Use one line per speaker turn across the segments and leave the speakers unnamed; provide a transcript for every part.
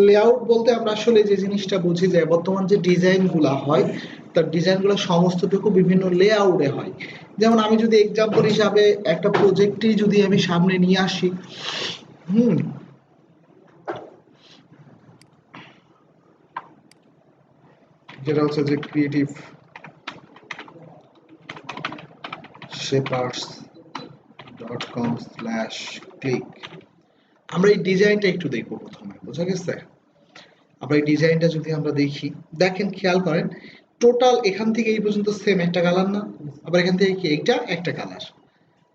Layout বলতে আমরা আসলে যে জিনিসটা বুঝি যে বর্তমান যে ডিজাইনগুলো হয় তার ডিজাইনগুলো সমস্তটুকু বিভিন্ন লেআউটে হয়। যেমন আমি যদি এক্সাম্পল হিসাবে একটা প্রজেক্টই যদি আমি সামনে নিয়ে আসি, যেটা হচ্ছে যে ক্রিয়েটিভ shapers.com/click। আমরা এই ডিজাইনটা একটু দেখবো প্রথমে, বোঝা গেছে? আমরা এই ডিজাইনটা যদি আমরা দেখি, দেখেন খেয়াল করেন টোটাল এখান থেকে এই পর্যন্ত সেম একটা কালার না, আবার এখান থেকে কি এইটা একটা কালার,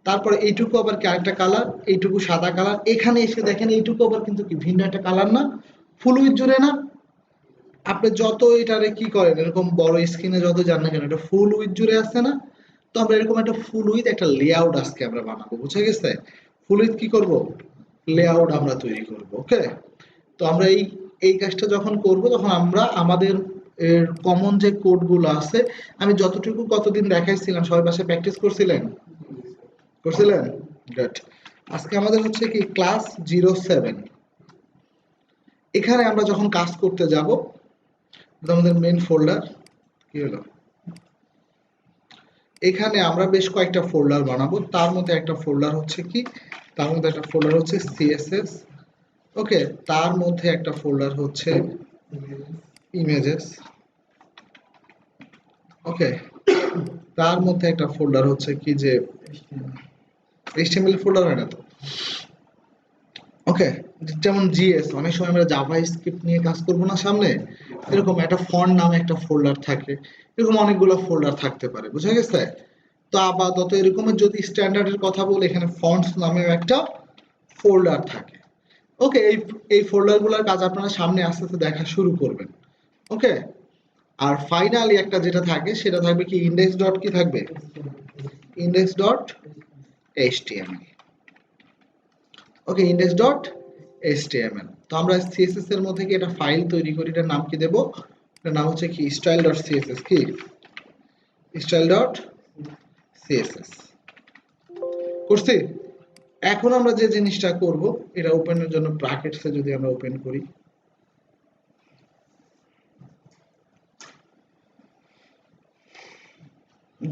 তারপরে এইটুকু আবার কি আরেকটা কালার, এইটুকু সাদা কালার, এখানে এসে দেখেন এইটুকু আবার কিন্তু কি ভিন্ন একটা কালার না, ফুল উইথ জুড়ে না? আপনি যত এটারে কি করেন এরকম বড় স্ক্রিনে যত জান না কেন এটা ফুল উইথ জুড়ে আসছে না? তো আমরা এরকম একটা ফুল উইথ একটা লেআউট আজকে আমরা বানাবো, বুঝা গেছে? ফুল উইথ কি করব, লেআউট আমরা তৈরি করব। ওকে, তো আমরা এই কাজটা যখন করব তখন আমরা আমাদের এর কমন যে কোডগুলো আছে আমি যতটুকু কতদিন দেখাইছিলাম সবাই পাশে প্র্যাকটিস করছিলেন? করছিলেন? গুড। আজকে আমাদের হচ্ছে কি ক্লাস 07। এখানে আমরা যখন কাজ করতে যাব আমাদের মেইন ফোল্ডার কি হলো, এখানে আমরা বেশ কয়েকটা ফোল্ডার বানাবো। তার মধ্যে একটা ফোল্ডার হচ্ছে কি, তার মধ্যে একটা ফোল্ডার হচ্ছে সিএসএস। ওকে, তার মধ্যে একটা ফোল্ডার হচ্ছে ইমেজেস। ওকে, তার মধ্যে একটা ফোল্ডার হচ্ছে কি যে এইচটিএমএল ফোল্ডার হয় না তো? ওকে, যেমন জিএস, অনেক সময় আমরা জাভা স্ক্রিপ্ট নিয়ে কাজ করব না সামনে, এরকম একটা ফন্ট নামে একটা ফোল্ডার থাকে, এরকম অনেকগুলো ফোল্ডার থাকতে পারে, বুঝা গেছে? তো আপাতত এরকমের যদি স্ট্যান্ডার্ডের কথা বলি, এখানে ফন্টস নামে একটা ফোল্ডার থাকে। ওকে, এই ফোল্ডারগুলোর কাজ আপনারা সামনে আস্তে আস্তে দেখা শুরু করবেন। ওকে, আর ফাইনালি একটা যেটা থাকে সেটা থাকবে কি ইন্ডেক্স ডট কি থাকবে, ইন্ডেক্স ডট এইচটিএমএল। ওকে, ইন্ডেক্স ডট এইচটিএমএল। তো আমরা সিএসএস এর মধ্যে কি একটা ফাইল তৈরি করি, এটার নাম কি দেব, এটার নাম হচ্ছে কি স্টাইল ডট সিএসএস। কি স্টাইল ডট সিএসএস করছি। এখন আমরা যে জিনিসটা করব, এটা ওপেনের জন্য ব্র্যাকেটসে যদি আমরা ওপেন করি,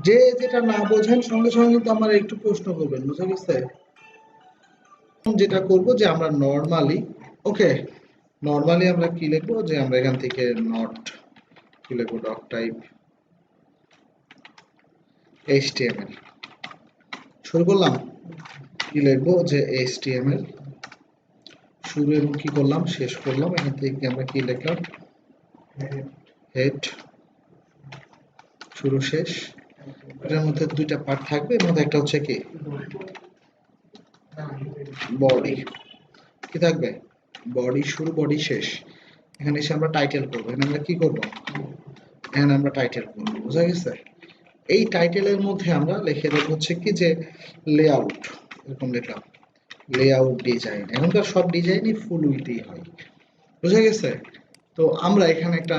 যে যেটা না বোঝেন সঙ্গে সঙ্গে কিন্তু আমার একটু প্রশ্ন করবেন, বুঝা গেছে? যেটা করব যে আমরা নরমালি, ওকে, নরমালি আমরা কি লিখবো যে আমরা এখান থেকে নট কি লিখবো, ডক টাইপ এইচটিএমএল শুরু করলাম, কি লিখবো যে এইচটিএমএল শুরু এবং কি করলাম শেষ করলাম, এখান থেকে আমরা কি লিখলাম হেড শুরু শেষ। এটার মধ্যে দুইটা পার্ট থাকবে, এর মধ্যে একটা হচ্ছে কি বডি, কি থাকবে বডি শুরু বডি শেষ। এখানে এসে আমরা টাইটেল করবো, এখানে আমরা কি করবো, এখানে আমরা টাইটেল করবো, বুঝা গেছে? এই টাইটেলের মধ্যে আমরা লিখে দেবো হচ্ছে কি যে লেআউট, এরকম লিখলাম লেআউট ডিজাইন। এখনকার সব ডিজাইনই ফুল উইথই হয়, বুঝা গেছে? তো আমরা এখানে একটা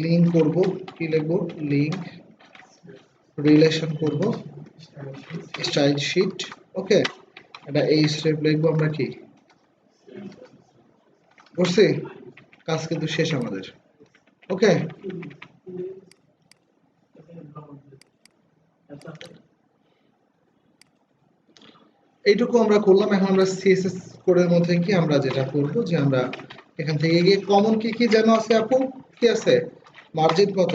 লিঙ্ক করব, কি লিখবো লিঙ্ক রিলেশন করব স্টাইল শিট। ওকে, এটা এই স্টেপ লিখবো আমরা, কি করছি, কাজ কিন্তু শেষ আমাদের। ওকে, এইটুকু আমরা করলাম। এখন আমরা সিএসএস কোডের মধ্যে কি আমরা যেটা করব যে আমরা এখান থেকে গিয়ে কমন কি কি যেন আছে আপু, কি আছে, মার্জিন কত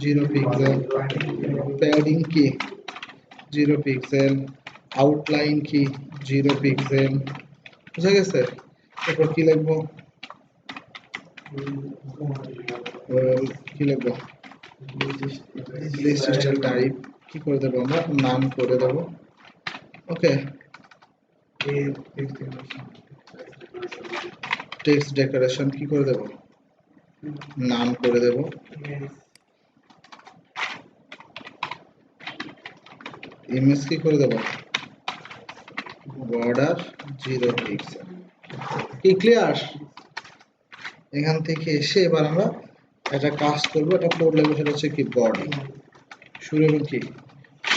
0 পিক্সেল, প্যাডিং কি 0 পিক্সেল, আউটলাইন কি 0 পিক্সেল, বুঝা গেছে? এরপর কি লিখবো, কি লিখবো লিস্ট স্টাইল টাইপ কি করে দেবো আমরা, নাম করে দেবো। ওকে, টেক্সট ডেকোরেশন কি করে দেব, নাম করে দেব। ইমেজ কি করে দেব, বর্ডার 0 পিক্সেল। কি ক্লিয়ার? এখান থেকে এসে এবার আমরা একটা কাজ করবো, এটা কোড লিখবো, সেটা হচ্ছে কি বডি শুরু এবং কি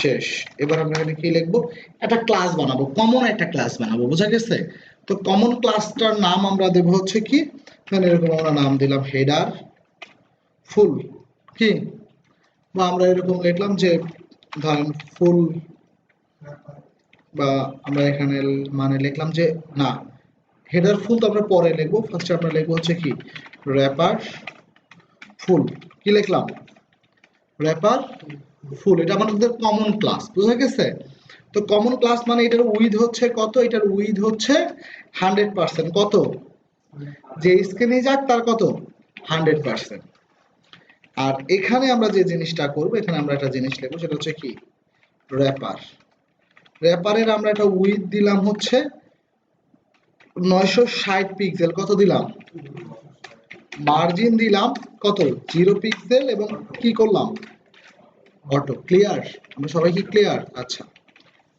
শেষ। এবার আমরা এখানে কি লিখবো, একটা ক্লাস বানাবো, কমন একটা ক্লাস বানাবো, বুঝা গেছে? তো কমন ক্লাসটার নাম আমরা দেব হচ্ছে কি মানে এরকম আমরা নাম দিলাম হেডার ফুল কি, বা আমরা এরকম লিখলাম যে ধরেন ফুল, বা আমরা এখানে মানে লিখলাম যে না, হেডার ফুল তো আমরা পরে লিখবো, ফার্স্টে আমরা লিখবো হচ্ছে কি র্যাপার ফুল। কি লিখলাম? র্যাপার ফুল। এটা আমাদের কমন ক্লাস, বুঝা গেছে? তো কমন ক্লাস মানে এটার উইথ হচ্ছে কত? এটার উইথ হচ্ছে 100%। কত? যে স্ক্রিনে যাক তার কত? 100%। আর এখানে আমরা যে জিনিসটা করব, এখানে আমরা একটা জিনিস লিখবো, সেটা হচ্ছে কি র্যাপার। র্যাপারের আমরা একটা উইথ দিলাম হচ্ছে 960 পিক্সেল। কত দিলাম? মার্জিন দিলাম কত? 0 পিক্সেল। এবং কি করলাম? অটো। ক্লিয়ার? আমরা সবাই কি ক্লিয়ার? আচ্ছা,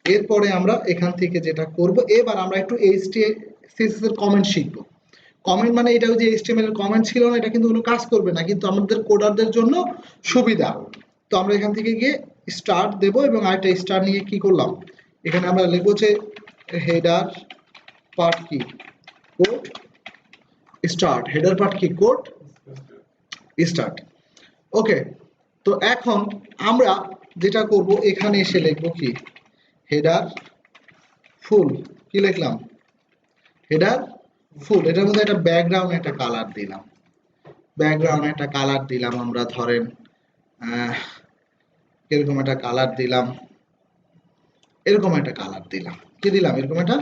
এরপরে আমরা এখান থেকে যেটা করব, এবার আমরা একটু HTML এর কমেন্ট শিখবো। কমেন্ট মানে এটা যে HTML এর কমেন্ট ছিল না, এটা কিন্তু কোনো কাজ করবে না, কিন্তু আমাদের কোডারদের জন্য সুবিধা। তো আমরা এখান থেকে গিয়ে স্টার্ট দেব, এবং আরেকটা স্টার নিয়ে কি করলাম, এখানে আমরা লিখবো যে হেডার পার্ট কি কোড স্টার্ট, হেডার পার্ট কি কোড স্টার্ট। ওকে, তো এখন আমরা যেটা করব, এখানে এসে লিখবো কি হেডার ফুল। কি লিখলাম? হেডার ফুল। এটার মধ্যে একটা ব্যাকগ্রাউন্ড একটা কালার দিলাম, ব্যাকগ্রাউন্ড একটা কালার দিলাম আমরা ধরেন এরকম একটা কালার দিলাম, এরকম একটা কালার দিলাম। কি দিলাম? এরকম একটা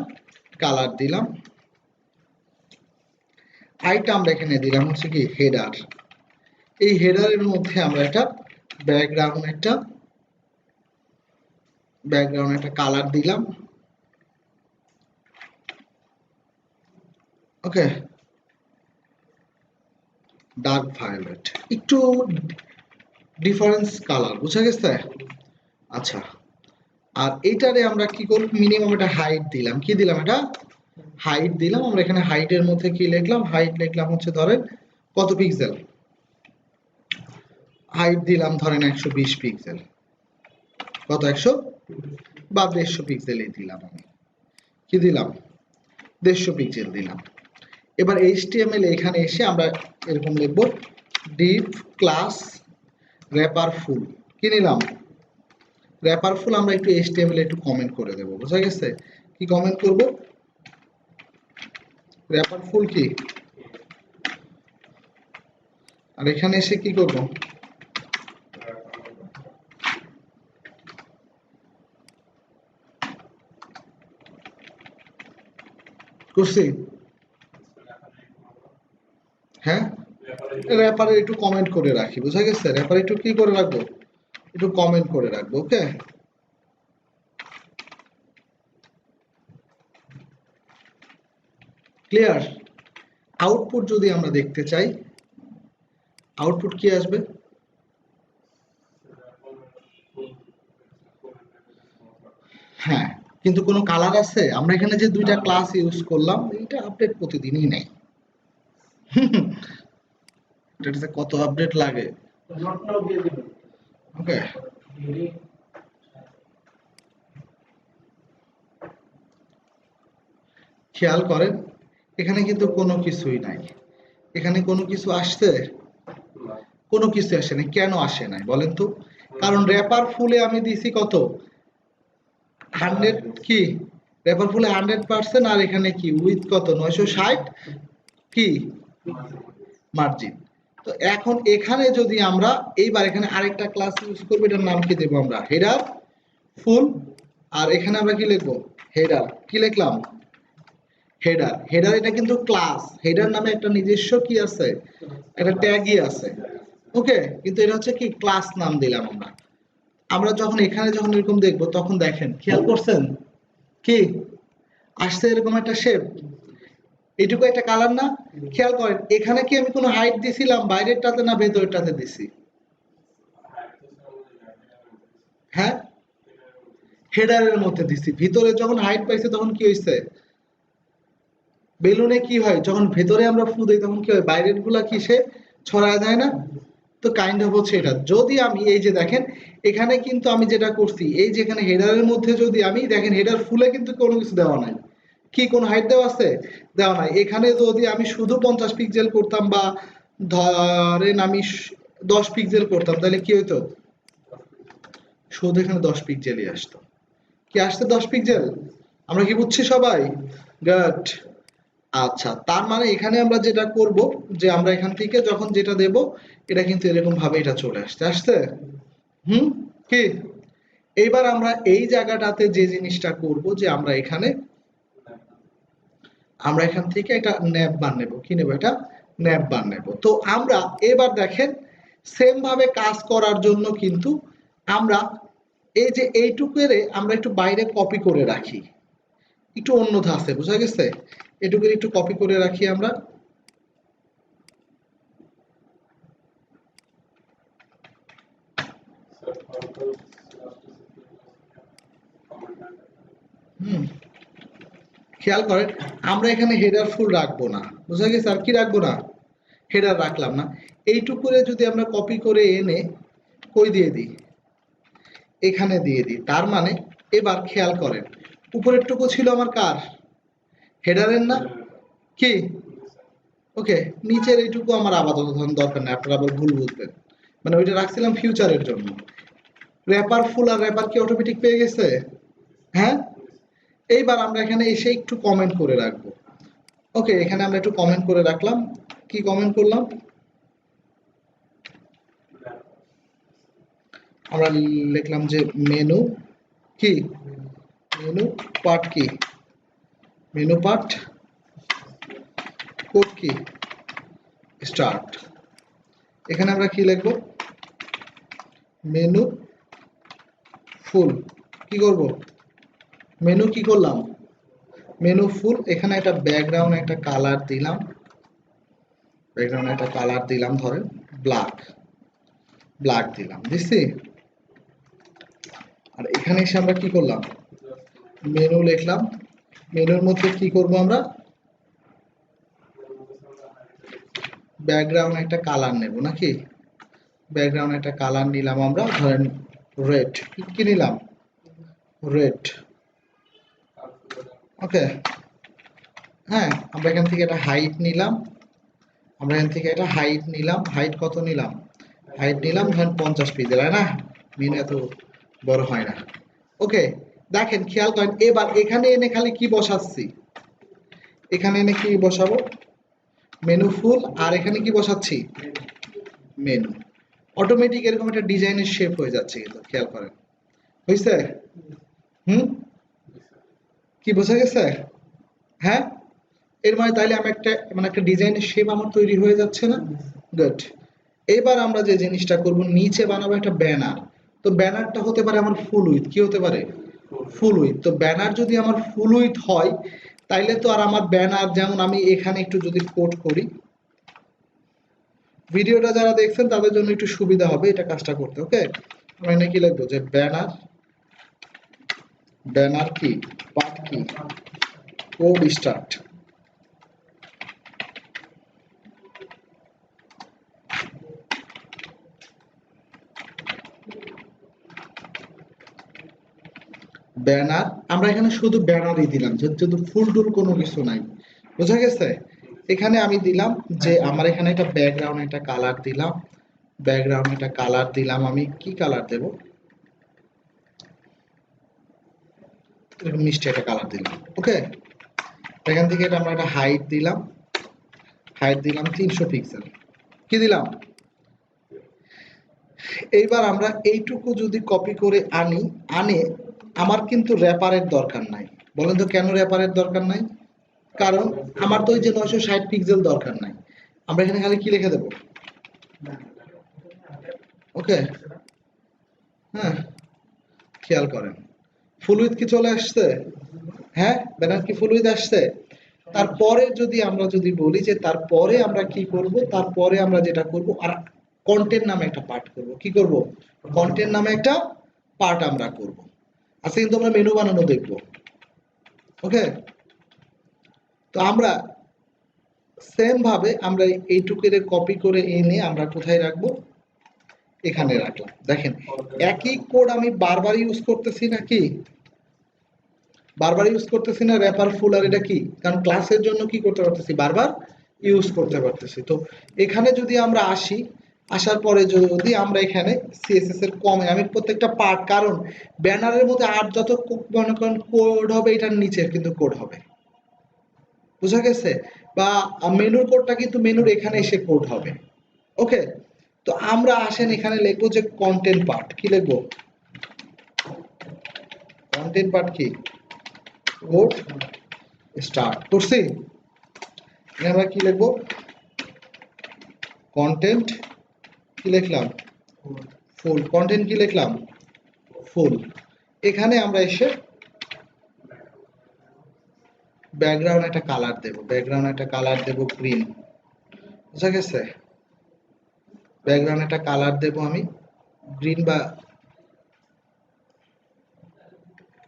কালার দিলাম। আইটা আমরা এখানে দিলাম হচ্ছে কি হেডার। এই হেডারের মধ্যে আমরা একটা ব্যাকগ্রাউন্ড একটা কালার দিলাম। ওকে, ডার্ক ভায়োলেট, একটু ডিফারেন্স কালার, বুঝা গেছে? আচ্ছা, আর এইটারে আমরা কি করব, মিনিমাম একটা হাইট দিলাম। কি দিলাম? এটা হাইট দিলাম। আমরা এখানে হাইটের মধ্যে কি লিখলাম? হাইট লিখলাম হচ্ছে ধরেন কত পিক্সেল? হাইট দিলাম ধরেন 120 পিক্সেল। কত? 100 বা 150 পিক্সেলই দিলাম আমি। কি দিলাম? 150 পিক্সেল দিলাম। এবার HTML এখানে এসে আমরা এরকম লিখব ডিভ ক্লাস র্যাপার ফুল। কি নিলাম? র্যাপার ফুল। আমরা একটু HTML একটু কমেন্ট করে দেব, বুঝা গেছে? কি কমেন্ট করব? র্যাপার ফুল কি, আর এখানে এসে কি করব, করছি? হ্যাঁ, র্যাপারে একটু কমেন্ট করে রাখি, বুঝা গেছে? র্যাপারে একটু কি করে রাখবো, একটু কমেন্ট করে রাখবো। ওকে, ক্লিয়ার? আউটপুট যদি আমরা দেখতে চাই, আউটপুট কি আসবে? হ্যাঁ, কিন্তু কোনো কালার আছে? আমরা এখানে যে দুইটা ক্লাস ইউজ করলাম, এইটা আপডেট প্রতিদিনই নেই। এটাতে কত আপডেট লাগে? ওকে, খেয়াল করেন, এখানে কিন্তু কোনো কিছুই নাই। এখানে কোনো কিছু আসছে? কোনো কিছু আসে নাই। কেন আসে নাই বলেন তো? কারণ র্যাপার ফুলে আমি দিছি কত? 100 কি? র্যাপার ফুলে 100%। আর এখানে কি উইথ কত? 960 কি মার্জিন। তো এখন এখানে যদি আমরা এইবার এখানে আরেকটা ক্লাস ইউজ করবো, এটার নাম কি দেবো আমরা? হেডার ফুল। আর এখানে আমরা কি লিখবো? হেডার। কি লিখলাম? হেডার। হেডার এটা কিন্তু ক্লাস, হেডার নামে একটা নিজস্ব কি আছে, একটা ট্যাগই আছে। ওকে, কিন্তু এটা হচ্ছে কি ক্লাস নাম দিলাম আমরা। আমরা যখন এখানে যখন এরকম দেখবো, তখন দেখেন, খেয়াল করছেন কি আসছে? এরকম একটা শেপ, এইটুকু একটা কালার না? খেয়াল করেন, এখানে কি আমি কোনো হাইট দিছিলাম বাইরেরটাতে না ভেতরটাতে দিছি? হ্যাঁ, হেডারের মধ্যে দিছি। ভিতরে যখন হাইট পাইছে তখন কি হয়েছে? বেলুনে কি হয়, যখন ভেতরে আমরা ফু দিই তখন কি হয়, বাইরের গুলা কি সে ছড়ায় যায় না? তো কাইন্ড অফ হচ্ছে এটা। যদি আমি এই যে দেখেন, এখানে কিন্তু আমি যেটা করছি, এই যে এখানে হেডারের মধ্যে যদি আমি দেখেন, হেডার ফুলে কিন্তু কোনো কিছু দেওয়া নাই, কি কোন হাইট দেওয়া আছে? দেওয়া নাই। এখানে যদি আমি শুধু 50 পিক্সেল করতাম বা ধরেন আমি 10 পিক্সেল করতাম তাহলে কি হইতো? শুধু এখানে 10 পিক্সেলই আসতো। কি আসছে 10 পিক্সেল? আমরা কি বুঝছি সবাই? গুড। আচ্ছা, তার মানে এখানে আমরা যেটা করব যে আমরা এখান থেকে যখন যেটা দেব এটা কিন্তু এরকম ভাবে এটা চলে আসছে। আসছে? হুম? কি? এইবার আমরা এই জায়গাটাতে যে জিনিসটা করব যে আমরা এখান থেকে একটা ন্যাপ বার নেব। কি নেব? এটা ন্যাপ বার নেব। তো আমরা এবার দেখেন সেম ভাবে কাজ করার জন্য কিন্তু আমরা এই যে এইটুকুরে আমরা একটু বাইরে কপি করে রাখি। একটু অন্য ধাঁচে, বুঝা গেছে? এটুকুর একটু কপি করে রাখি আমরা। হুম, খেয়াল করেন আমরা এখানে হেডার ফুল রাখবো না, বুঝা গেছে? আর কি রাখবো না? হেডার রাখলাম না। এইটুকুরে যদি আমরা কপি করে এনে কই দিয়ে দিই? এখানে দিয়ে দিই। তার মানে এবার খেয়াল করেন উপরের টুকু ছিল আমার কার? হেডারের না? কি? ওকে, নিচের এইটুকু আমার আপাতত দরকার নেই, আপনারা আবার ভুল বুঝবেন। মানে ওইটা রাখছিলাম ফিউচারের জন্য। র্যাপার ফুল আর র্যাপার কি অটোমেটিক পেয়ে গেছে? হ্যাঁ। এইবার আমরা এখানে এসে একটু কমেন্ট করে রাখবো। ওকে, এখানে আমরা একটু কমেন্ট করে রাখলাম। কি কমেন্ট করলাম? আমরা লিখলাম যে মেনু কি? মেনু পার্ট কি? মেনু পার্ট কোড কি? স্টার্ট। এখানে আমরা কি লিখবো? মেনু ফুল। কি করব? মেনু কি করলাম? মেনু ফুল। এখানে একটা ব্যাকগ্রাউন্ড একটা কালার দিলাম। ব্যাকগ্রাউন্ড একটা কালার দিলাম, ধরেন ব্ল্যাক। ব্ল্যাক দিলাম, দিছি। আর এখানে এসে আমরা কি করলাম? মেনু লিখলাম। মেনুর মধ্যে কি করব আমরা? ব্যাকগ্রাউন্ড একটা কালার নেব নাকি? ব্যাকগ্রাউন্ড একটা কালার নিলাম আমরা, ধরেন রেড। কি নিলাম? রেড। ওকে। হ্যাঁ, আমরা এখান থেকে একটা হাইট নিলাম। আমরা এখান থেকে একটা হাইট নিলাম। হাইট কত নিলাম? হাইট নিলাম ধরেন 50 পিক্সেল, হয় না? মিন এত বড় হয় না। ওকে, দেখেন খেয়াল করেন এবার এখানে এনে খালি কি বসাচ্ছি? এখানে এনে কি বসাবো? মেনু ফুল। আর এখানে কি বসাচ্ছি? মেনু। অটোমেটিক এরকম একটা ডিজাইনের শেপ হয়ে যাচ্ছে, কিন্তু খেয়াল করেন। হয়েছে? হুম, কি বোঝা গেছে? হ্যাঁ, এর মানে তাইলে আমি একটা মানে একটা ডিজাইনের শেপ আমার তৈরি হয়ে যাচ্ছে না? গুড। এবার আমরা যে জিনিসটা করব নিচে বানাবো একটা ব্যানার। তো ব্যানারটা হতে পারে আমার ফুল উইথ। কি হতে পারে? ফুল উইথ। তো ব্যানার যদি আমার ফুল উইথ হয় তাইলে তো আর আমার ব্যানার, যেমন আমি এখানে একটু যদি কোড করি, ভিডিওটা যারা দেখছেন তাদের জন্য একটু সুবিধা হবে এটা কাজটা করতে। ওকে, আমরা এখানে কি লিখবো যে ব্যানার। ব্যানার কি? পার্ট কি? Code start. ব্যানার। আমরা এখানে শুধু ব্যানারই দিলাম, যেহেতু ফুল টুল কোনো কিছু নাই। বোঝা গেছে? এখানে আমি দিলাম যে আমার এখানে একটা ব্যাকগ্রাউন্ড একটা কালার দিলাম। ব্যাকগ্রাউন্ড একটা কালার দিলাম। আমি কি কালার দেব? এরকম মিষ্টি একটা কালার দিলাম। ওকে, এখান থেকে এটা আমরা একটা হাইট দিলাম। হাইট দিলাম 300 পিক্সেল। কি দিলাম? এইবার আমরা এইটুকু যদি কপি করে আনে আমার কিন্তু র্যাপারের দরকার নাই। বলেন তো কেন র্যাপারের দরকার নাই? কারণ আমার তো ওই যে 960 পিক্সেল দরকার নাই। আমরা এখানে খালি কি লিখে দেব? ওকে। হ্যাঁ, খেয়াল করেন ফুল উইথ কি চলে আসছে? হ্যাঁ, ব্যানার কি ফুল উইথ আসছে? তারপরে যদি আমরা যদি বলি যে তারপরে আমরা কি করব, তারপরে আমরা যেটা করব আর কন্টেন্ট নামে একটা পার্ট করব। কি করব? কন্টেন্ট নামে একটা পার্ট আমরা করব। আজকে কিন্তু আমরা মেনু বানানো দেখব। ওকে, তো আমরা সেম ভাবে আমরা এইটুকুরে কপি করে এনে আমরা কোথায় রাখবো? এখানে রাখলাম। দেখেন একই কোড আমি বারবার ইউজ করতেছি নাকি? বারবার ইউজ করতেছি না র্যাপার ফুল আর এটা কি, কারণ ক্লাসের জন্য কি করতে পারতেছি, বারবার ইউজ করতে পারতেছি। তো এখানে যদি আমরা আসি, আসার পরে যদি আমরা এখানে সিএসএস এর কমে আমি প্রত্যেকটা পার্ট, কারণ ব্যানারের মধ্যে আর যত মনে করেন কোড হবে এটার নিচে কিন্তু কোড হবে, বুঝা গেছে? বা মেনুর কোডটা কিন্তু মেনুর এখানে এসে কোড হবে। ওকে, তো আমরা আসেন এখানে লিখবো যে কন্টেন্ট পার্ট, কি লিখবো, কন্টেন্ট পার্ট কি, কোড স্টার্ট করছি। এখানে আমরা কি লিখবো, কন্টেন্ট কি লিখলাম, ফুল, কন্টেন্ট কি লিখলাম, ফুল। এখানে আমরা এসে ব্যাকগ্রাউন্ড একটা কালার দেব, ব্যাকগ্রাউন্ড একটা কালার দেব গ্রিন, বুঝা গেছে? ব্যাকগ্রাউন্ড একটা কালার দেব আমি গ্রিন, বা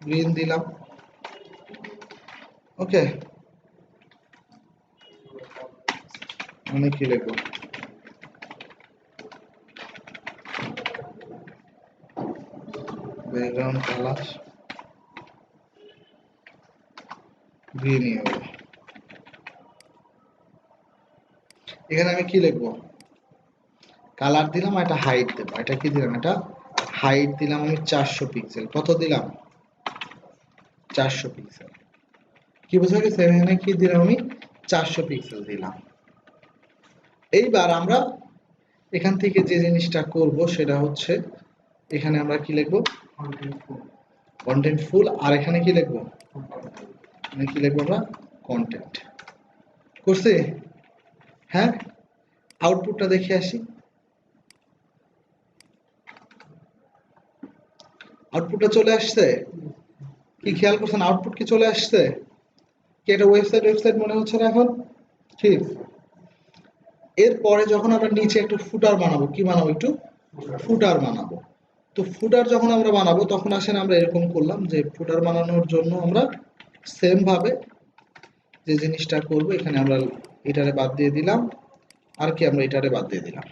গ্রিন দিলাম। ওকে, আমি কি লিখবো, ব্যাকগ্রাউন্ড কালার গ্রিনই হবে। এখানে আমি কি লিখবো, কালার দিলাম, এটা হাইট দেবো, এটা কি দিলাম, এটা হাইট দিলাম আমি 400 পিক্সেল। কত দিলাম, 400 পিক্সেল। কি বোঝা গেছে? এখানে কি দিলাম আমি, 400 পিক্সেল দিলাম। এইবার আমরা এখান থেকে যে জিনিসটা করব সেটা হচ্ছে এখানে আমরা কি লিখবো, কন্টেন্ট ফুল, আর এখানে কি লিখবো, মানে কি লিখবো আমরা, কন্টেন্ট। করছে? হ্যাঁ, আউটপুটটা দেখে আসি। আউটপুটটা চলে আসছে, কি খেয়াল করছেন, আউটপুট কি চলে আসছে? কি এটা ওয়েবসাইট মনে হচ্ছে না এখন? ঠিক। এরপরে যখন আমরা নিচে একটু ফুটার বানাবো, কি বানাবো, একটু ফুটার বানাবো। তো ফুটার যখন আমরা বানাবো তখন আসেন আমরা এরকম করলাম যে ফুটার বানানোর জন্য আমরা সেম ভাবে যে জিনিসটা করব, এখানে আমরা এটারে বাদ দিয়ে দিলাম, আর কি আমরা এটারে বাদ দিয়ে দিলাম।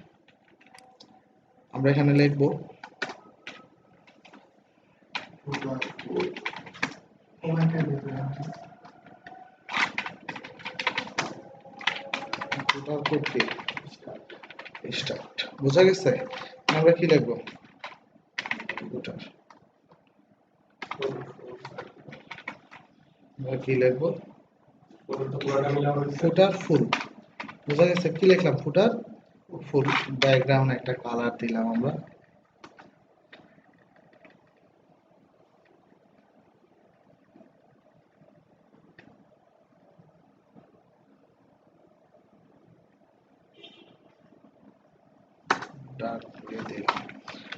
আমরা এখানে লিখবো ফুটার করতে স্টার্ট, বোঝা গেছে? আমরা কি লিখবো, ফুটার, আমরা কি লিখবো, ফুটার ফুল, বোঝা গেছে? কি লিখলাম, ফুটার ফুল। ব্যাকগ্রাউন্ড একটা কালার দিলাম আমরা, ডার্ক ব্লু দিলাম,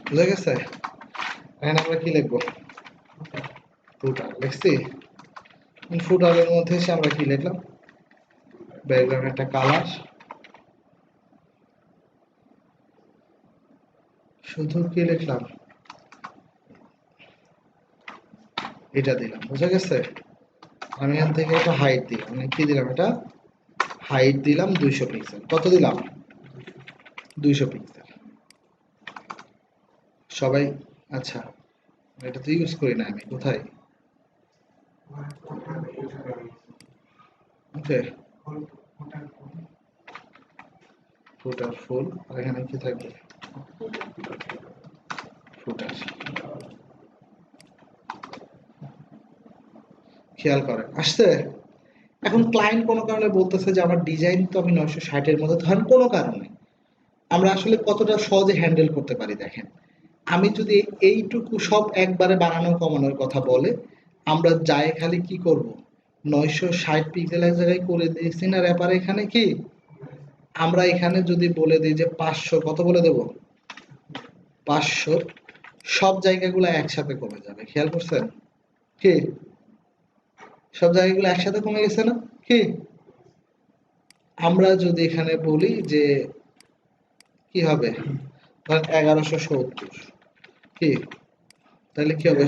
বোঝা গেছে? এখানে আমরা কি লিখবো, ফুটার লিখছি। ফুটারের মধ্যে এসে আমরা কি লিখলাম, ব্যাকগ্রাউন্ড একটা কালার, শুধু কি লিখলাম, এটা দিলাম, বুঝা গেছে? আমি এখান থেকে একটা হাইট দিলাম, মানে কি দিলাম, এটা হাইট দিলাম 200 পিক্সেল। কত দিলাম, 200 পিক্সেল। সবাই, আচ্ছা এটা তো ইউজ করি না আমি, কোথায়, ওকে, ফুটার ফুল, আর এখানে কি থাকবে, ফুটার। খেয়াল করেন আসছে? এখন ক্লায়েন্ট কোনো কারণে বলতেছে যে আমার ডিজাইন তো আমি 960-এর মধ্যে, ধরেন কোনো কারণে আমরা আসলে কতটা সহজে হ্যান্ডেল করতে পারি দেখেন। আমি যদি এইটুকু সব একবারে বানানো কমানোর কথা বলে, আমরা যাই খালি কি করব, 960 পিক্সেলের জায়গায় করে দিয়েছি না র্যাপার, এখানে কি আমরা এখানে যদি বলে দিই যে 500, কত বলে দেব, 500, সব জায়গাগুলো একসাথে কমে যাবে। খেয়াল করছেন কি, সব জায়গাগুলো একসাথে কমে গেছে না কি? আমরা যদি এখানে বলি যে কি হবে, ধরেন 1170, কি তাহলে কি হবে,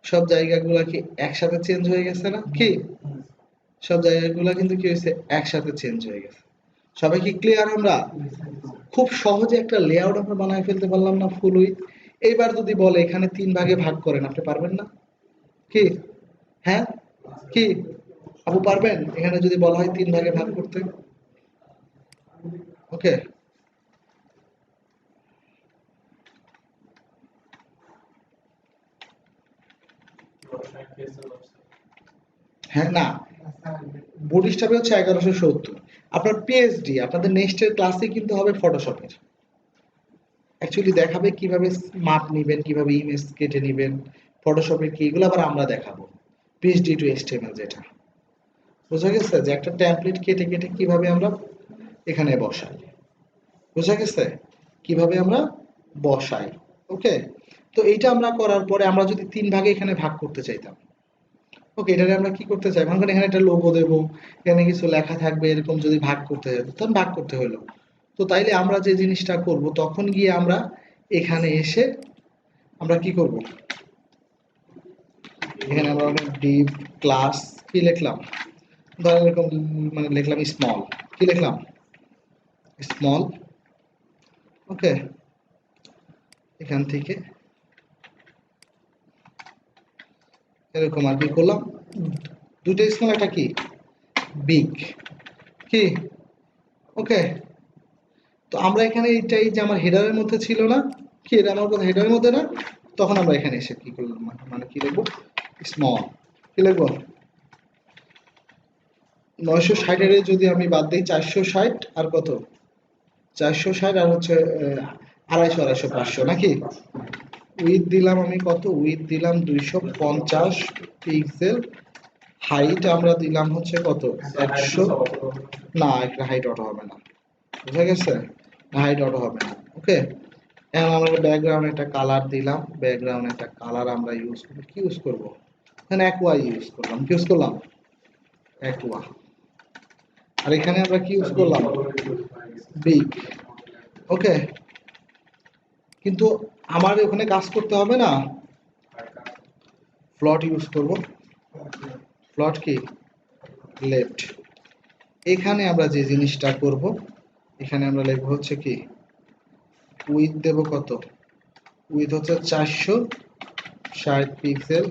সব জায়গাগুলো কি একসাথে চেঞ্জ হয়ে গেছে না কি? সব জায়গাগুলো কিন্তু কি হয়েছে, একসাথে চেঞ্জ হয়ে গেছে। সবাই কি ক্লিয়ার? আমরা খুব সহজে একটা লেআউট আমরা বানায় ফেলতে পারলাম না ফুল উইথ। এইবার যদি বলে এখানে 3 ভাগে ভাগ করেন, আপনি পারবেন না কি? হ্যাঁ কি আপু পারবেন এখানে যদি বলা হয় 3 ভাগে ভাগ করতে? ওকে, হ্যাঁ না, বোর্ড স্টাফে হচ্ছে 1170। আপনার পিএইচডি আপনাদের নেক্সটের ক্লাসে কিন্তু হবে ফটোশপের, অ্যাকচুয়ালি দেখাবে কিভাবে মাপ নেবেন, কিভাবে ইমেজ কেটে নেবেন, ফটোশপের কি, এগুলো আবার আমরা দেখাবো। পিএইচডি টু এইচটিএমএল যেটা, বোঝা গেছে যে একটা টেমপ্লেট কেটে কেটে কিভাবে আমরা এখানে বসাই, বোঝা গেছে কিভাবে আমরা বসাই। ওকে, তো এইটা আমরা করার পরে আমরা যদি 3 ভাগে এখানে ভাগ করতে চাইতাম, ওকে, এটাকে আমরা কি করতে চাই, মনে করেন এখানে একটা লোগো দেবো, এখানে কিছু লেখা থাকবে, এরকম যদি ভাগ করতে চাই তখন ভাগ করতে হলো। তো তাইলে আমরা যে জিনিসটা করব তখন গিয়ে আমরা এখানে এসে আমরা কি করব, এখানে আমরা ডিভ ক্লাস কি লিখলাম, ধরেন এরকম মানে লিখলাম স্মল, কি লিখলাম স্মল। ওকে, এখান থেকে এরকম আর কি করলাম, দুটো স্মল একটা কি বিগ, কি ওকে। তো আমরা এখানে এইটাই যে আমার হেডারের মধ্যে ছিল না, কি এটা আমার কথা হেডারের মধ্যে না, তখন আমরা এখানে এসে কি করলাম, মানে কি লিখবো স্মল, কি লিখবো 960 এর যদি আমি বাদ দিই 460 আর কত 460 আর হচ্ছে 250 250 500 নাকি, উইথ দিলাম আমি কত, উইথ দিলাম 250 পিক্সেল, হাইট আমরা দিলাম হচ্ছে কত 100, না একটা হাইট অটো হবে না, বুঝা গেছে, হাইট অটো হবে না। ওকে, এখন আমরা ব্যাকগ্রাউন্ড একটা কালার দিলাম, ব্যাকগ্রাউন্ড একটা কালার আমরা ইউজ করব, কি ইউজ করব, এখানে অ্যাকোয়া ইউজ করলাম, কি ইউজ করলাম অ্যাকোয়া, আর এখানে আমরা কি ইউজ করলাম বিগ। ওকে, কিন্তু আমার ওখানে কাজ করতে হবে না, ফ্লট ইউজ করব, ফ্লট কি লেফট। এখানে আমরা যে জিনিসটা করব, এখানে আমরা লিখব হচ্ছে কি উইথ দেব কত, উইথ হচ্ছে 460 পিক্সেল,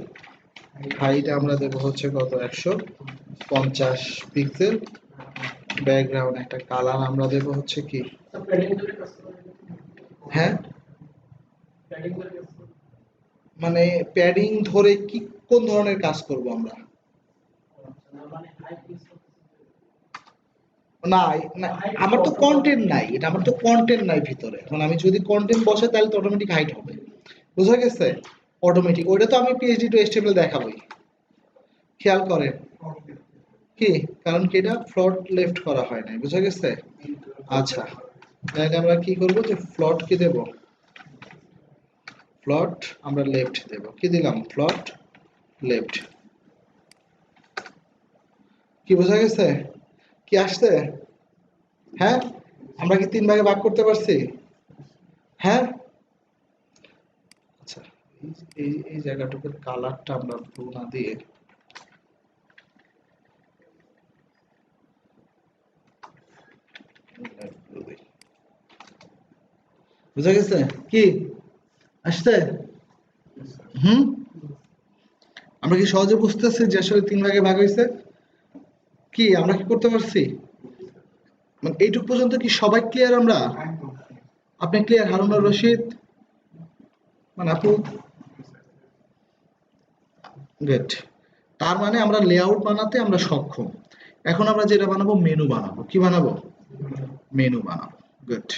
হাইট আমরা দেব হচ্ছে কত 150 পিক্সেল, ব্যাকগ্রাউন্ড একটা কালার আমরা দেব হচ্ছে কি, হ্যাঁ মানে প্যাডিং ধরে কি কোন ধরনের কাজ করব আমরা, না না আমার তো কন্টেন্ট নাই, এটা আমার তো কন্টেন্ট নাই ভিতরে, এখন আমি যদি কন্টেন্ট বসে তাহলে তো অটোমেটিক হাইট হবে, বুঝা গেছে, অটোমেটিক ওইটা তো আমি পিএইচডি টু এইচটিএমএল দেখাবোই, খেয়াল করেন কি, কারণ কি এটা ফ্লট লেফট করা হয় নাই, বুঝা গেছে। আচ্ছা, তাহলে আমরা কি করব যে ফ্লট কি দেব, ফ্লট আমরা লেফট দেব, কি দিলাম ফ্লট লেফট, কি বোঝা গেছে, কি আসছে, হ্যাঁ আমরা কি 3 ভাগে ভাগ করতে পারছি, হ্যাঁ আচ্ছা, এই এই জায়গাটুকুর কালারটা আমরা ব্লু না দিয়ে blue দিই। বুঝা গেছে কি আসছে, হুম, আমরা কি সহজে বুঝতেছি যে আসলে 3 ভাগে ভাগ হয়েছে, কি আমরা কি করতে পারছি, মানে এইটুক পর্যন্ত কি সবাই ক্লিয়ার আমরা, আপনি ক্লিয়ার, হারুন আর রশিদ, মানে আপু, গুড, তার মানে আমরা লেআউট বানাতে আমরা সক্ষম। এখন আমরা যেটা বানাবো মেনু বানাবো, কি বানাবো মেনু বানাবো, গুড,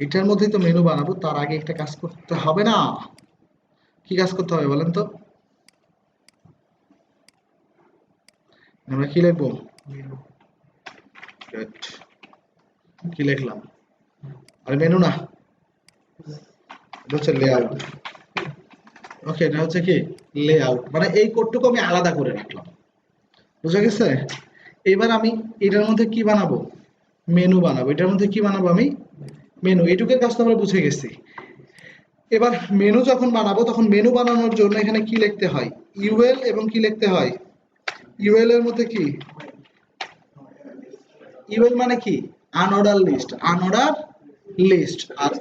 এটার মধ্যেই তো মেনু বানাবো, তার আগে একটা কাজ করতে হবে না, কি কাজ করতে হবে বলেন তো, আমরা কি লিখবো, গুড, কি লিখলাম, আর মেনু না, এটা হচ্ছে লেআউট। ওকে, এটা হচ্ছে কি লেআউট, মানে এই কোডটুকু আমি আলাদা করে রাখলাম, বুঝা গেছে। এবার আমি এটার মধ্যে কি বানাবো মেনু বানাবো, এটার মধ্যে কি বানাবো আমি মেনু, এইটুকের কাজ তো আমরা বুঝে গেছি। এবার মেনু যখন বানাবো তখন মেনু বানানোর জন্য এখানে কি লিখতে হয়, ইউএল এবং কি লিখতে হয়, ইউএল এর মধ্যে কি, ইউএল মানে কি আনঅর্ডার লিস্ট, আনঅর্ডার লিস্ট, আর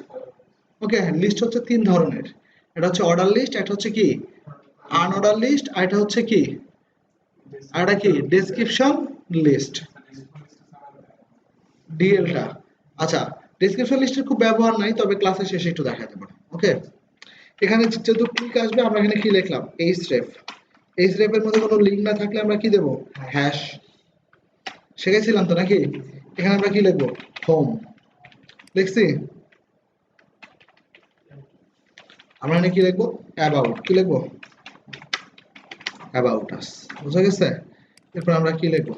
ওকে লিস্ট হচ্ছে 3 ধরনের, এটা হচ্ছে অর্ডার লিস্ট, একটা হচ্ছে কি আনঅর্ডার লিস্ট, আর এটা হচ্ছে কি, আর এটা কি ডেসক্রিপশন লিস্ট, ডিএলটা। আচ্ছা, ডেসক্রিপশন লিস্টের খুব ব্যবহার নাই, তবে ক্লাসের শেষে একটু দেখাতে পারো। ওকে, এখানে যেহেতু ক্লিক আসবে, আমরা এখানে কি লিখলাম, এইচরেফ। এইচরেফের মধ্যে কোনো লিঙ্ক না থাকলে আমরা কি দেব, হ্যাশ। শিখেছিলাম তো নাকি? এখানে আমরা কি লিখবো, হোম লিখছি। আমরা এখানে কি লিখবো, অ্যাবাউট। কি লিখবো, অ্যাবাউট আস। বুঝা গেছে? এরপর আমরা কি লিখবো,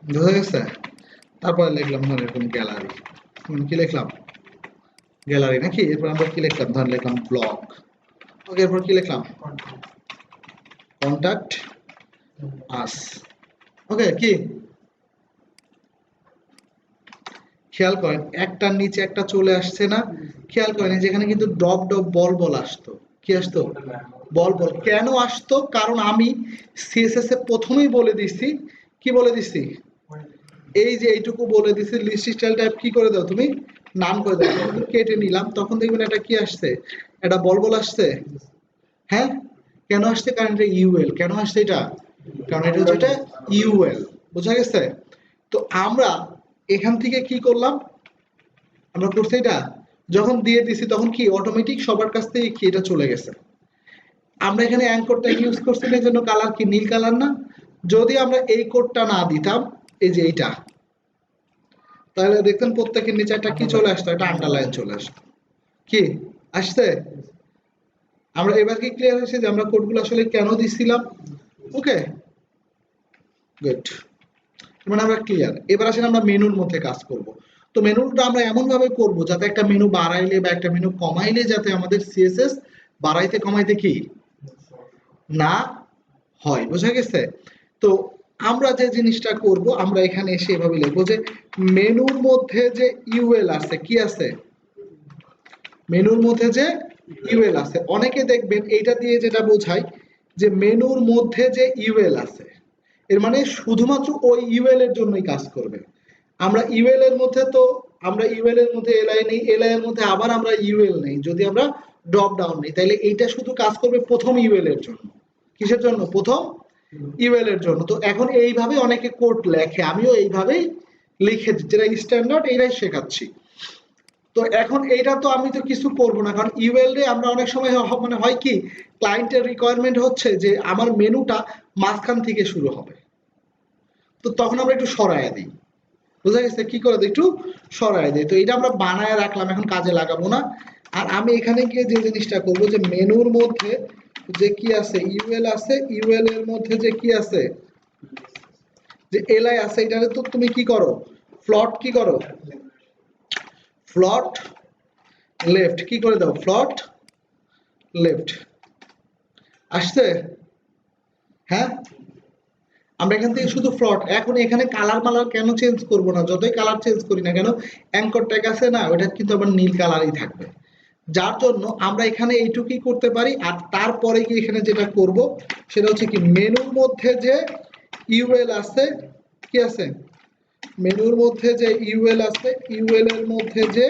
বুঝা গেছে? তারপরে লিখলাম ধরেন এরকম গ্যালারি। কি লিখলাম, গ্যালারি নাকি? এরপর আমরা কি লিখলাম, ধরেন লিখলাম ব্লগ। ওকে, এরপর কি লিখলাম, কন্টাক্ট আস। ওকে, কি খেয়াল করেন একটার নিচে একটা চলে আসছে না? খেয়াল করেন যেখানে কিন্তু ডব ডব বল বল আসতো। কি আসতো, বল বল। কেন আসতো? কারণ আমি সিএসএস এ প্রথমেই বলে দিছি, কি বলে দিছি, এই যে এইটুকু বলে দিছি লিস্ট স্টাইল টাইপ কি করে দাও তুমি, নাম করে দাও। কিন্তু কেটে নিলাম, তখন দেখবেন এটা কি আসছে, এটা বল বল আসছে। হ্যাঁ, কেন আসছে? কারণ এটা ইউএল। কেন আসছে এটা? কারণ এটা হচ্ছে এটা ইউএল। বোঝা গেছে? তো আমরা এখান থেকে কি করলাম, আমরা করছি এটা যখন দিয়ে দিছি তখন কি অটোমেটিক সবার কাছ থেকে কি এটা চলে গেছে। আমরা এখানে অ্যাঙ্কর ট্যাগ ইউজ করছি, এর জন্য কালার কি নীল কালার না? যদি আমরা এই কোডটা না দিতাম, এই যে এইটা, তাহলে দেখতেন প্রত্যেকের নিচে একটা কি চলে আসতো, একটা আন্ডারলাইন চলে আসতো। কি আসছে? আমরা এবার কি ক্লিয়ার হয়েছে যে আমরা কোডগুলো আসলে কেন দিছিলাম? ওকে, গুড। মানে আমরা ক্লিয়ার। এবার আসলে আমরা মেনুর মধ্যে কাজ করব। তো মেনুটা আমরা এমন ভাবে করব যাতে একটা মেনু বাড়াইলে বা একটা মেনু কমাইলে যাতে আমাদের সিএসএস বাড়াইতে কমাইতে কি না হয়। বোঝা গেছে? তো আমরা যে জিনিসটা করব, আমরা এখানে এসে এভাবে লিখবো যে মেনুর মধ্যে যে ইউএল আছে, কি আছে, মেনুর মধ্যে যে ইউএল আছে। অনেকে দেখবেন এইটা দিয়ে যেটা বোঝায় যে মেনুর মধ্যে যে ইউএল আছে, এর মানে শুধুমাত্র ওই ইউএল এর জন্যই কাজ করবে। আমরা ইউএল এর মধ্যে তো আমরা ইউএল এর মধ্যে এলআই নেই, এলআই এর মধ্যে আবার আমরা ইউএল নেই, যদি আমরা ড্রপ ডাউন নেই, তাহলে এইটা শুধু কাজ করবে প্রথম ইউএল এর জন্য। কিসের জন্য? প্রথম ইউএল এর জন্য। তো এখন এইভাবে অনেকে কোড লেখে, আমিও এইভাবেই লিখে দিচ্ছি, যেটা স্ট্যান্ডার্ড, এইটাই শেখাচ্ছি। তো এখন এইটা তো আমি তো কিছু করব না, কারণ ইউএল এ আমরা অনেক সময় মানে হয় কি, ক্লায়েন্টের রিকোয়ারমেন্ট হচ্ছে যে আমার মেনুটা মাঝখান থেকে শুরু হবে, তো তখন আমরা একটু সরাইয়া দিই। বোঝা গেছে? কি করে দিই, একটু সরাই দিই। তো এটা আমরা বানায় রাখলাম, এখন কাজে লাগাবো না। আর আমি এখানে গিয়ে যে জিনিসটা করবো, যে মেনুর মধ্যে যে কি আছে, ইউএল আছে, ইউএল এর মধ্যে যে কি আছে, যে এলআই আছে, এটারে তো তুমি কি করো, ফ্লট কি করো, ফ্লট লেফট কি করে দাও, ফ্লট লেফট। আসছে? হ্যাঁ, আমরা এখান থেকে শুধু ফ্লট। এখন এখানে কালার মালার কেন চেঞ্জ করব না? যতই কালার চেঞ্জ করি না কেন, অ্যাঙ্কর ট্যাগ আছে না, ওটা কিন্তু আবার নীল কালারই থাকবে। যার জন্য আমরা এখানে এইটুকুই করতে পারি। আর তারপরে কি এখানে যেটা করব সেটা হচ্ছে কি, মেনুর মধ্যে যে ইউএল আছে, কি আছে, মেনুর মধ্যে যে ইউএল আছে, ইউএল এর মধ্যে যে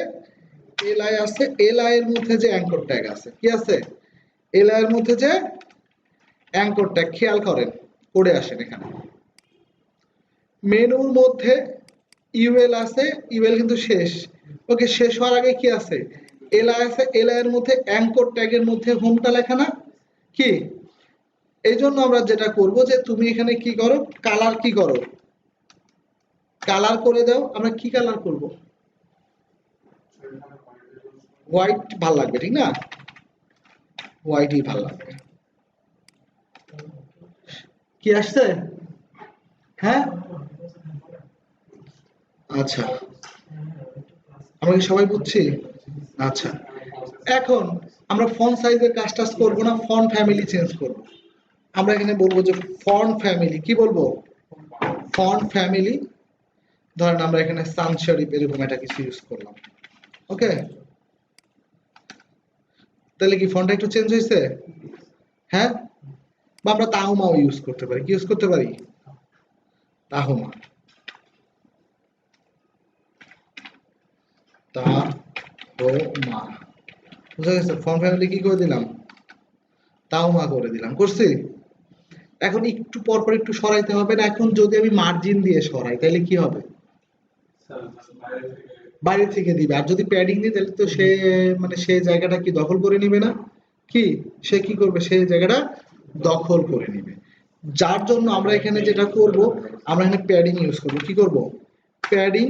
এলআই আছে, এলআই এর মধ্যে যে অ্যাঙ্কর ট্যাগ আছে, কি আছে, এলআই এর মধ্যে যে অ্যাঙ্কর ট্যাগ। খেয়াল করেন, করে আসেন এখানে মেনুর মধ্যে ইউএল আছে, ইউএল কিন্তু শেষ। ওকে, শেষ হওয়ার আগে কি আছে, এলআই আছে, এলআই এর মধ্যে অ্যাঙ্কর ট্যাগের মধ্যে হোমটা লেখা না? কি, এই জন্য আমরা যেটা করব যে তুমি এখানে কি করো, কালার কি করো, কালার করে দাও। আমরা কি কালার করব, হোয়াইট ভাল লাগবে, ঠিক না? হোয়াইটই ভাল লাগবে। কি আসছে? হ্যাঁ, আচ্ছা, আমরা কি সবাই বুঝছি? আচ্ছা, এখন আমরা ফন্ট সাইজের কাজ টাজ করবো না, ফন্ট ফ্যামিলি চেঞ্জ করব। আমরা এখানে বলবো যে ফন্ট ফ্যামিলি, কি বলবো, ফন্ট ফ্যামিলি। ধরেন আমরা এখানে সান শরীফ এরকম একটা কিছু ইউজ করলাম। ওকে, তাহলে কি ফন্টটা একটু চেঞ্জ হয়েছে? হ্যাঁ, বা আমরা তাহুমাও ইউজ করতে পারি। কি ইউজ করতে পারি? তাহুমা। মা, বুঝা গেছে? ফন্ট ফ্যামিলি কি করে দিলাম? তাও মা করে দিলাম, করছি। এখন একটু পর পর একটু সরাইতে হবে না? এখন যদি আমি মার্জিন দিয়ে সরাই তাহলে কি হবে? বাইরে থেকে দিবে। আর যদি প্যাডিং দিই তাহলে তো সে মানে সেই জায়গাটা কি দখল করে নিবে না? কি সে কি করবে? সেই জায়গাটা দখল করে নিবে। যার জন্য আমরা এখানে যেটা করব, আমরা এখানে প্যাডিং ইউজ করব। কি করব? প্যাডিং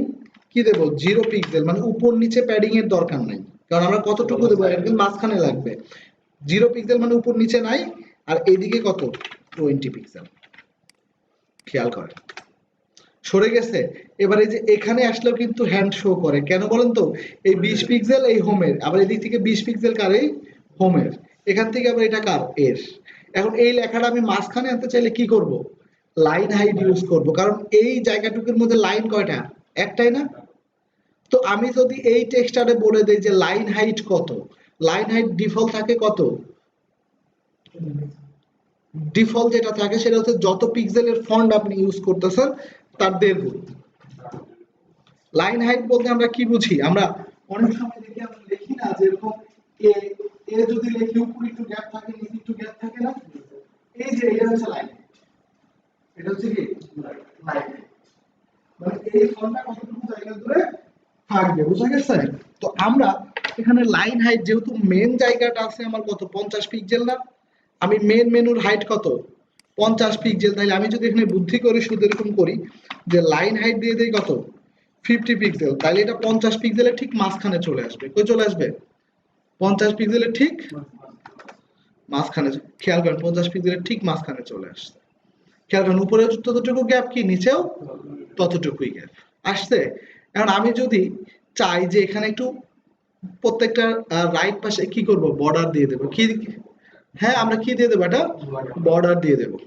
কি দেব? 0 পিক্সেল, মানে উপর নিচে প্যাডিং এর দরকার নাই, কারণ আমরা কতটুকু দেবো? একদম মাঝখানে লাগবে। 0 পিক্সেল মানে উপর নিচে নাই। আর এইদিকে কত? 20 পিক্সেল। খেয়াল করেন সরে গেছে। এবার এই যে এখানে আসলেও কিন্তু হ্যান্ড শো করে, কেন বলেন তো? এই 20 পিক্সেল এই হোমের, আবার এদিক থেকে 20 পিক্সেল কার? এই হোমের। এখান থেকে আবার এটা কার? এর। এখন এই লেখাটা আমি মাঝখানে আনতে চাইলে কি করব? লাইন হাইট ইউজ করব, কারণ এই জায়গাটুকুর মধ্যে লাইন কয়টা? একটাই না? তো আমি যদি এই টেক্সটারে বলে দেই যে লাইন হাইট কত, লাইন হাইট ডিফল্ট থাকে কত? ডিফল্ট যেটা থাকে সেটা হচ্ছে যত পিক্সেলের ফন্ট আপনি ইউজ করতেছেন তার 1.5 গুণ। লাইন হাইট বলতে আমরা কি বুঝি? আমরা অনেক সময় দেখি, আমরা লিখি না যে এরকম এ এ যদি লিখি উপরে একটু গ্যাপ থাকে নিচে একটু গ্যাপ থাকে না? এই যে এটা হচ্ছে লাইন, এটা হচ্ছে কি লাইন, মানে এই ফন্টটা কতটুকু জায়গা ধরে থাকবে, বুঝা গেছে? তো আমরা এখানে লাইন হাইট, যেহেতু মেন জায়গাটা আছে আমার কত? 50 পিক্সেল না? আমি মেন মেনুর হাইট কত? 50 পিক্সেল। তাহলে আমি যদি এখানে বুদ্ধি করি, শুধু এরকম করি যে লাইন হাইট দিয়ে দেই কত? 50 পিক্সেল, তাহলে এটা 50 পিক্সেলের ঠিক মাঝখানে চলে আসবে। কই চলে আসবে? 50 পিক্সেলের ঠিক মাঝখানে। খেয়াল করেন 50 পিক্সেলের ঠিক মাঝখানে চলে আসছে। খেয়াল করেন উপরে ততটুকু গ্যাপ, কি নিচেও ততটুকুই গ্যাপ আসছে। এখন আমি যদি চাই যে এখানে একটু প্রত্যেকটা রাইট পাশে কি করব? বর্ডার দিয়ে দেবো। কি? হ্যাঁ, আমরা কি দিয়ে দেবো? এটা বর্ডার দিয়ে দেবো।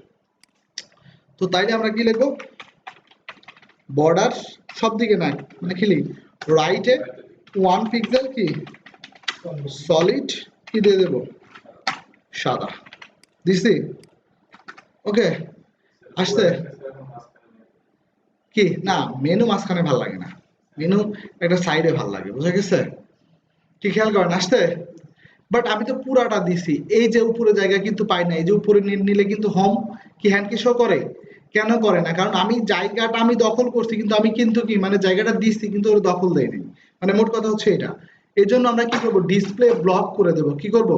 তো তাইলে আমরা কি লিখবো? বর্ডার সব দিকে নাই, মানে কি লিখ? রাইটে 1 পিক্সেল কি সলিড কি দিয়ে দেবো? সাদা দিছি। ওকে, আসছে কি? না, মেনু মাঝখানে ভাল লাগে না, মেনু একটা সাইডে ভাল লাগে, বুঝা গেছে? কি খেয়াল করেন আসতে? বাট আমি তো পুরাটা দিছি। এই যে উপরে জায়গা কিন্তু পাই না, এই যে উপরে নিলে কিন্তু হোম কি হ্যান্ড কি শো করে? কেন করে না? কারণ আমি জায়গাটা আমি দখল করছি, কিন্তু আমি কিন্তু কি মানে জায়গাটা দিচ্ছি কিন্তু ওর দখল দেয়নি। মানে মোট কথা হচ্ছে এটা। এই জন্য আমরা কি করবো? ডিসপ্লে ব্লক করে দেব। কি করব?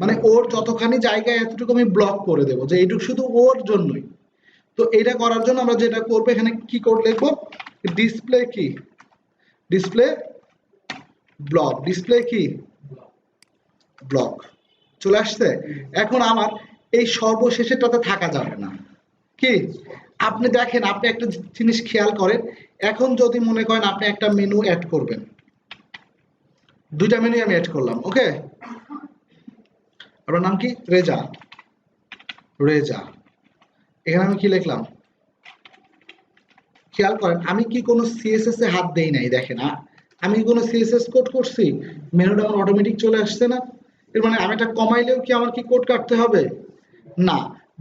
মানে ওর যতখানি জায়গায় এতটুকু আমি ব্লক করে দেবো, যে এইটুকু শুধু ওর জন্যই। তো এটা করার জন্য আমরা যেটা করবো, এখানে কি কোড লিখবো? ডিসপ্লে কি? Display block. ডিসপ্লে কি ব্লক চলে আসছে। এখন আমার এই সর্বশেষেরটাতে থাকা যাবে না। কি? আপনি দেখেন, আপনি একটা জিনিস খেয়াল করেন, এখন যদি মনে করেন আপনি একটা মেনু অ্যাড করবেন, দুইটা মেনু আমি অ্যাড করলাম। ওকে, আপনার নাম কি? রেজা। রেজা, এখানে আমি কি লিখলাম? খেয়াল করেন আমি কি কোনো সিএসএস এ হাত দেই নাই। দেখেন আমি কোনো সিএসএস কোড করছি? মেনুটা আমার অটোমেটিক চলে আসছে না? এর মানে আমি এটা কমাইলেও কি আমার কি কোড কাটতে হবে? না।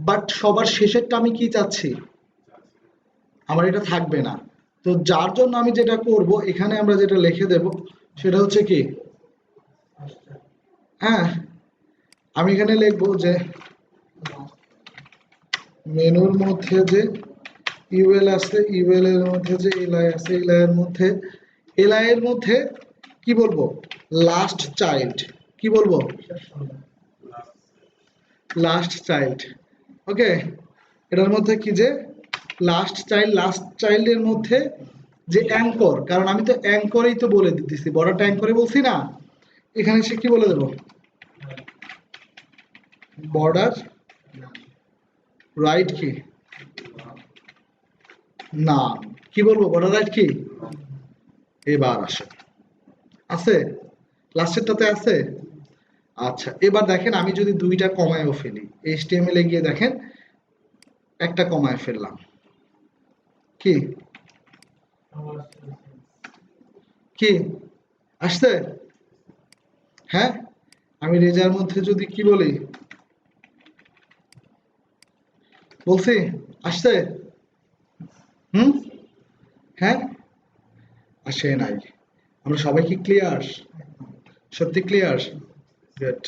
বাট সবার শেষেরটা আমি কি চাচ্ছি? আমার এটা থাকবে না। তো যার জন্য আমি যেটা করব, এখানে আমরা যেটা লিখে দেব সেটা হচ্ছে কি, হ্যাঁ, আমি এখানে লিখবো যে মেনুর মধ্যে যে ইউএল আছে, ইউএল এর মধ্যে যে এলআই আছে, এলআই এর মধ্যে, এলআই এর মধ্যে কি বলবো? Last child. কি বলবো? Last child. ওকে, এটার মধ্যে কি যে লাস্ট চাইল্ড, লাস্ট চাইল্ডের মধ্যে যে অ্যাঙ্কর, কারণ আমি তো অ্যাঙ্করেই তো বলে দিতেছি, বড়টা অ্যাঙ্করে বলছি না? এখানে সে কি বলে দেবো? বর্ডার রাইট কি না, কি বলবো? বর্ডার রাইট কি? এবার আসে, আছে লাস্টেরটাতে আছে। আচ্ছা, এবার দেখেন আমি যদি দুইটা কমায়ও ফেলি, এইচটিএমএল এ গিয়ে দেখেন একটা কমায় ফেললাম, কি কি আসছে? হ্যাঁ, আমি রেজার মধ্যে যদি কি বলি, বলছি আসছে? হুম, হ্যাঁ, আসে নাই। আমরা সবাই কি ক্লিয়ার? সত্যি ক্লিয়ার? গুড।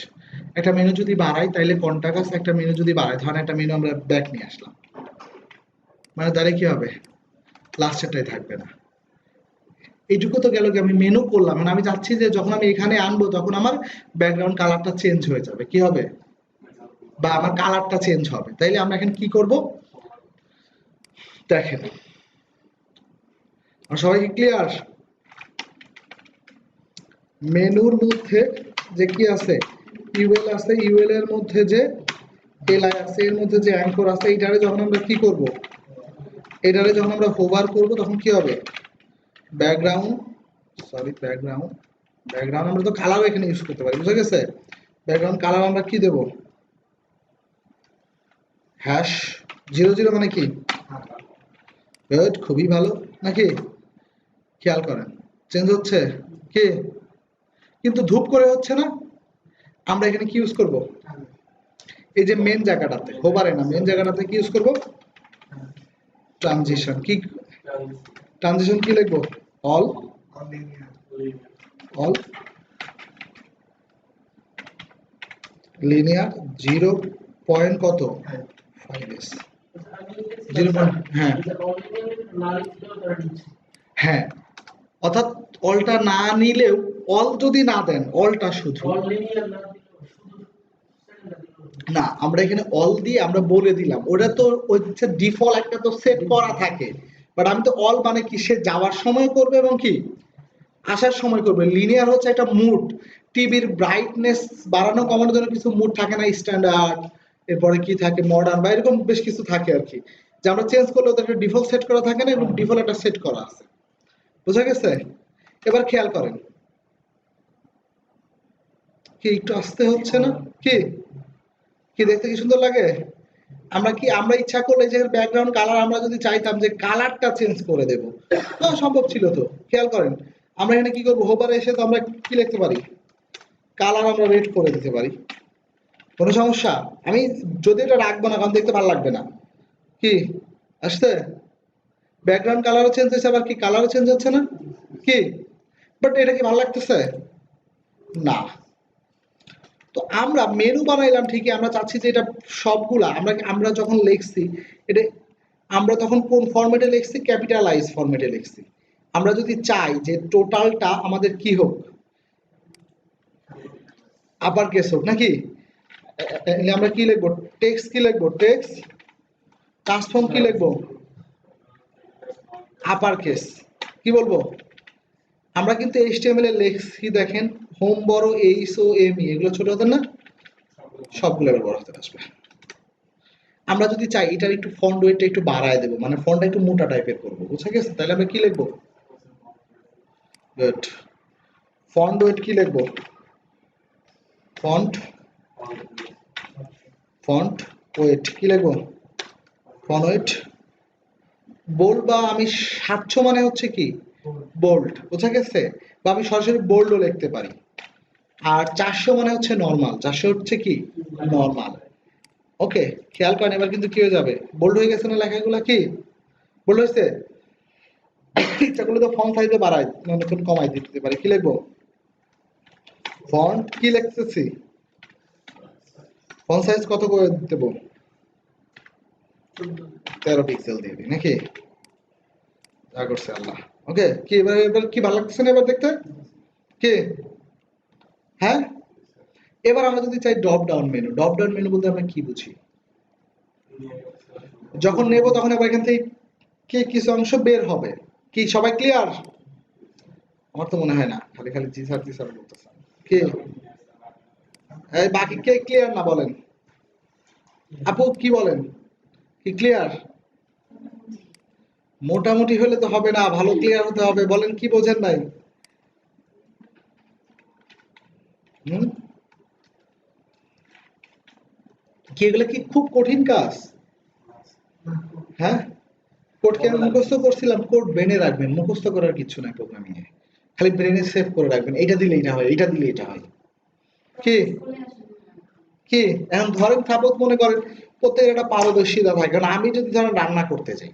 একটা মেনু যদি বাড়াই তাইলে কোনটা কাজ, একটা মেনু যদি বাড়াই, ধরেন একটা মেনু আমরা ব্যাক নিয়ে আসলাম, মানে তাহলে কি হবে, লাস্টেরটাই থাকবে না। এইটুকু তো গেল কি, আমি মেনু করলাম, মানে আমি চাচ্ছি যে যখন আমি এখানে আনবো তখন আমার ব্যাকগ্রাউন্ড কালারটা চেঞ্জ হয়ে যাবে, কি হবে, বা আমার কালারটা চেঞ্জ হবে। তাইলে আমরা এখন কি করব দেখেন, আর সবাই কি ক্লিয়ার? মেনুর মধ্যে যে কি আছে, ইউএল আছে, ইউএল এর মধ্যে যে এলআই আছে, এর মধ্যে যে অ্যাঙ্কর আছে, এইটারে যখন আমরা কি করব, এটারে যখন আমরা হোভার করব তখন কি হবে, ব্যাকগ্রাউন্ড, সরি ব্যাকগ্রাউন্ড, ব্যাকগ্রাউন্ড আমরা তো কালারও এখানে ইউজ করতে পারি, বুঝা গেছে? ব্যাকগ্রাউন্ড কালার আমরা কি দেব, হ্যাশ 00 মানে কি, গুড, খুবই ভালো, নাকি? খেয়াল করেন চেঞ্জ হচ্ছে কি, কিন্তু ধূপ করে হচ্ছে না। আমরা এখানে কি ইউজ করব, এই যে মেন জায়গাটাতে, হোভারে না, মেন জায়গাটাতে কি ইউজ করব, ট্রানজিশন। কি ট্রানজিশন কি লিখবো, অল, অল লিনিয়ার 0 পয়েন্ট কত, 5s 0 পয়েন্ট, হ্যাঁ হ্যাঁ, অর্থাৎ অলটা না নিলেও, অল যদি না দেন, অলটা শুধু না, আমরা এখানে অল দিয়ে আমরা বলে দিলাম, ওটা তো হচ্ছে ডিফল্ট একটা তো সেট করা থাকে, বাট আমি তো অল মানে কি, সে যাওয়ার সময় করবে এবং কি আসার সময় করবে। লিনিয়ার হচ্ছে একটা মুড, টিভির ব্রাইটনেস বাড়ানো কমানোর জন্য কিছু মুড থাকে না, স্ট্যান্ডার্ড, এরপরে কি থাকে মডার্ন, বা এরকম বেশ কিছু থাকে আর কি, যে আমরা চেঞ্জ করলে ওদের একটা ডিফল্ট সেট করা থাকে না, এবং ডিফল্ট একটা সেট করা আছে, বুঝা গেছে? এবার খেয়াল করেন, কি একটু আসতে হচ্ছে না, কি কি দেখতে কি সুন্দর লাগে? আমরা কি, আমরা ইচ্ছা করলে যে ব্যাকগ্রাউন্ড কালার আমরা যদি চাইতাম যে কালারটা চেঞ্জ করে দেব, হ্যাঁ সম্ভব ছিল তো। খেয়াল করেন, আমরা এখানে কি করবো, হোভারে এসে তো আমরা কি লিখতে পারি, কালার আমরা রেড করে দিতে পারি, কোনো সমস্যা? আমি যদি এটা রাখবো না, কারণ দেখতে ভালো লাগবে না, কি আসছে, ব্যাকগ্রাউন্ড কালারও চেঞ্জ হয়েছে, আবার কি কালারও চেঞ্জ হচ্ছে না, কি, বাট এটা কি ভালো লাগতেছে না। তো আমরা মেনু বানাইলাম ঠিকই, আমরা চাচ্ছি যে এটা সবগুলা আমরা আমরা যখন লিখছি এটা, আমরা তখন কোন ফরম্যাটে লিখছি, ক্যাপিটালাইজ ফরম্যাটে লিখছি। আমরা যদি চাই যে টোটালটা আমাদের কি হোক, আপার কেস হোক নাকি, তাহলে আমরা কি লিখবো, টেক্সট কি লিখবো, টেক্সট ট্রান্সফর্ম কি লিখবো, আপার কেস, কি বলবো, আমরা কিন্তু এইচটিএমএল এ লিখছি দেখেন, হোম বড়, এইচ ও এম ই এগুলো ছোট হাতের না, সবগুলো এবার বড় হাতের আসবে। আমরা যদি চাই এটার একটু ফন্ট ওয়েটটা একটু বাড়ায় দেবো, মানে ফন্টটা একটু মোটা টাইপের করবো, বুঝা গেছে? তাহলে আমরা কি লিখবো, গুড, ফন্ট ওয়েট কি লিখবো, ফন্ট, ফন্ট ওয়েট কি লিখবো, ফন্ট ওয়েট বোল্ড, বা আমি 700 মানে হচ্ছে কি বোল্ড, বুঝা গেছে? বা আমি সরাসরি বোল্ডও লিখতে পারি। আর 400 মানে হচ্ছে নর্মাল, 400 হচ্ছে কি নর্মাল। ওকে, খেয়াল করেন এবার কিন্তু কি হয়ে যাবে, বোল্ড হয়ে গেছে না লেখাগুলা, কি বোল্ড হয়েছে? ইচ্ছা করলে তো ফন্ট সাইজে বাড়াই, মানে কমাই দিতে পারি, কি লিখবো, ফন্ট কি লিখতেছি, ফন্ট সাইজ কত করে দেবো, 13 পিক্সেল দিয়ে দিই নাকি, যা করছে আল্লাহ। ওকে, কি এবার এবার কি ভালো লাগতেছে না এবার দেখতে, কি হ্যাঁ? এবার আমরা যদি চাই drop down menu, drop down menu বলতে আমরা কি বুঝি, যখন নেব তখন আবার এখান থেকে কি কিছু অংশ বের হবে, কি সবাই ক্লিয়ার? আমার তো মনে হয় না, খালি খালি জি স্যার বলতেছে, কি এই বাকি কে ক্লিয়ার না বলেন, আপু কি বলেন, কি ক্লিয়ার? মোটামুটি হলে তো হবে না, ভালো ক্লিয়ার হতে হবে, বলেন কি বোঝেন নাই? হুম, কি এগুলো কি খুব কঠিন কাজ? হ্যাঁ, কোডকে আমি মুখস্থ করছিলাম, কোড ব্রেনে রাখবেন, মুখস্থ করার কিছু নাই প্রোগ্রামিং এ, খালি ব্রেনে সেভ করে রাখবেন, এটা দিলে এটা হয়, এটা দিলে এটা হয়, কি কি এখন ধরেন সাপোজ মনে করেন প্রত্যেকের একটা পারদর্শিতা থাকে, কারণ আমি যদি ধরেন রান্না করতে যাই,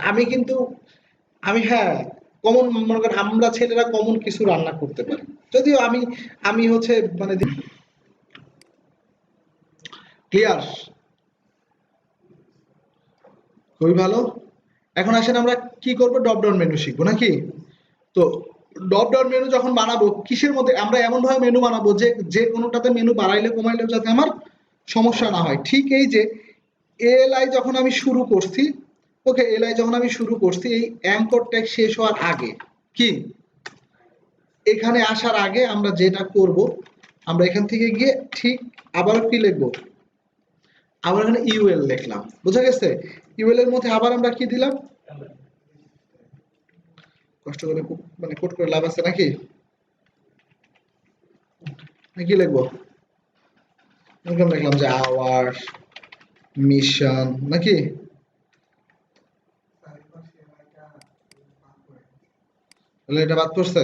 আমি কিন্তু আমি হ্যাঁ কমন, মনে করেন আমরা ছেলেরা কমন কিছু রান্না করতে পারি, যদিও আমি আমি হচ্ছে মানে ক্লিয়ার, খুবই ভালো। এখন আসেন আমরা কি করব, ড্রপ ডাউন মেনু শিখবো নাকি? তো ড্রপ ডাউন মেনু যখন বানাবো কিসের মধ্যে, আমরা এমন ভাবে মেনু বানাবো যে যে কোনোটাতে মেনু বাড়াইলে কমাইলেও যাতে আমার সমস্যা না হয়। ঠিক এই যে এএলআই যখন আমি শুরু করছি, ওকে, এএলআই যখন আমি শুরু করছি এই অ্যাঙ্কর ট্যাগ শেষ হওয়ার আগে, কি এখানে আসার আগে আমরা যেটা করব, আমরা এখান থেকে গিয়ে ঠিক আবার কি লিখবো, আবার এখানে ইউএল লিখলাম, বুঝা গেছে? ইউএল এর মধ্যে আবার আমরা কি দিলাম, কষ্ট করে মানে কোড করে লাভ আছে নাকি, কি লিখবো, এরকম লিখলাম যে আওয়ার মিশন নাকি, তাহলে এটা বাদ করছে।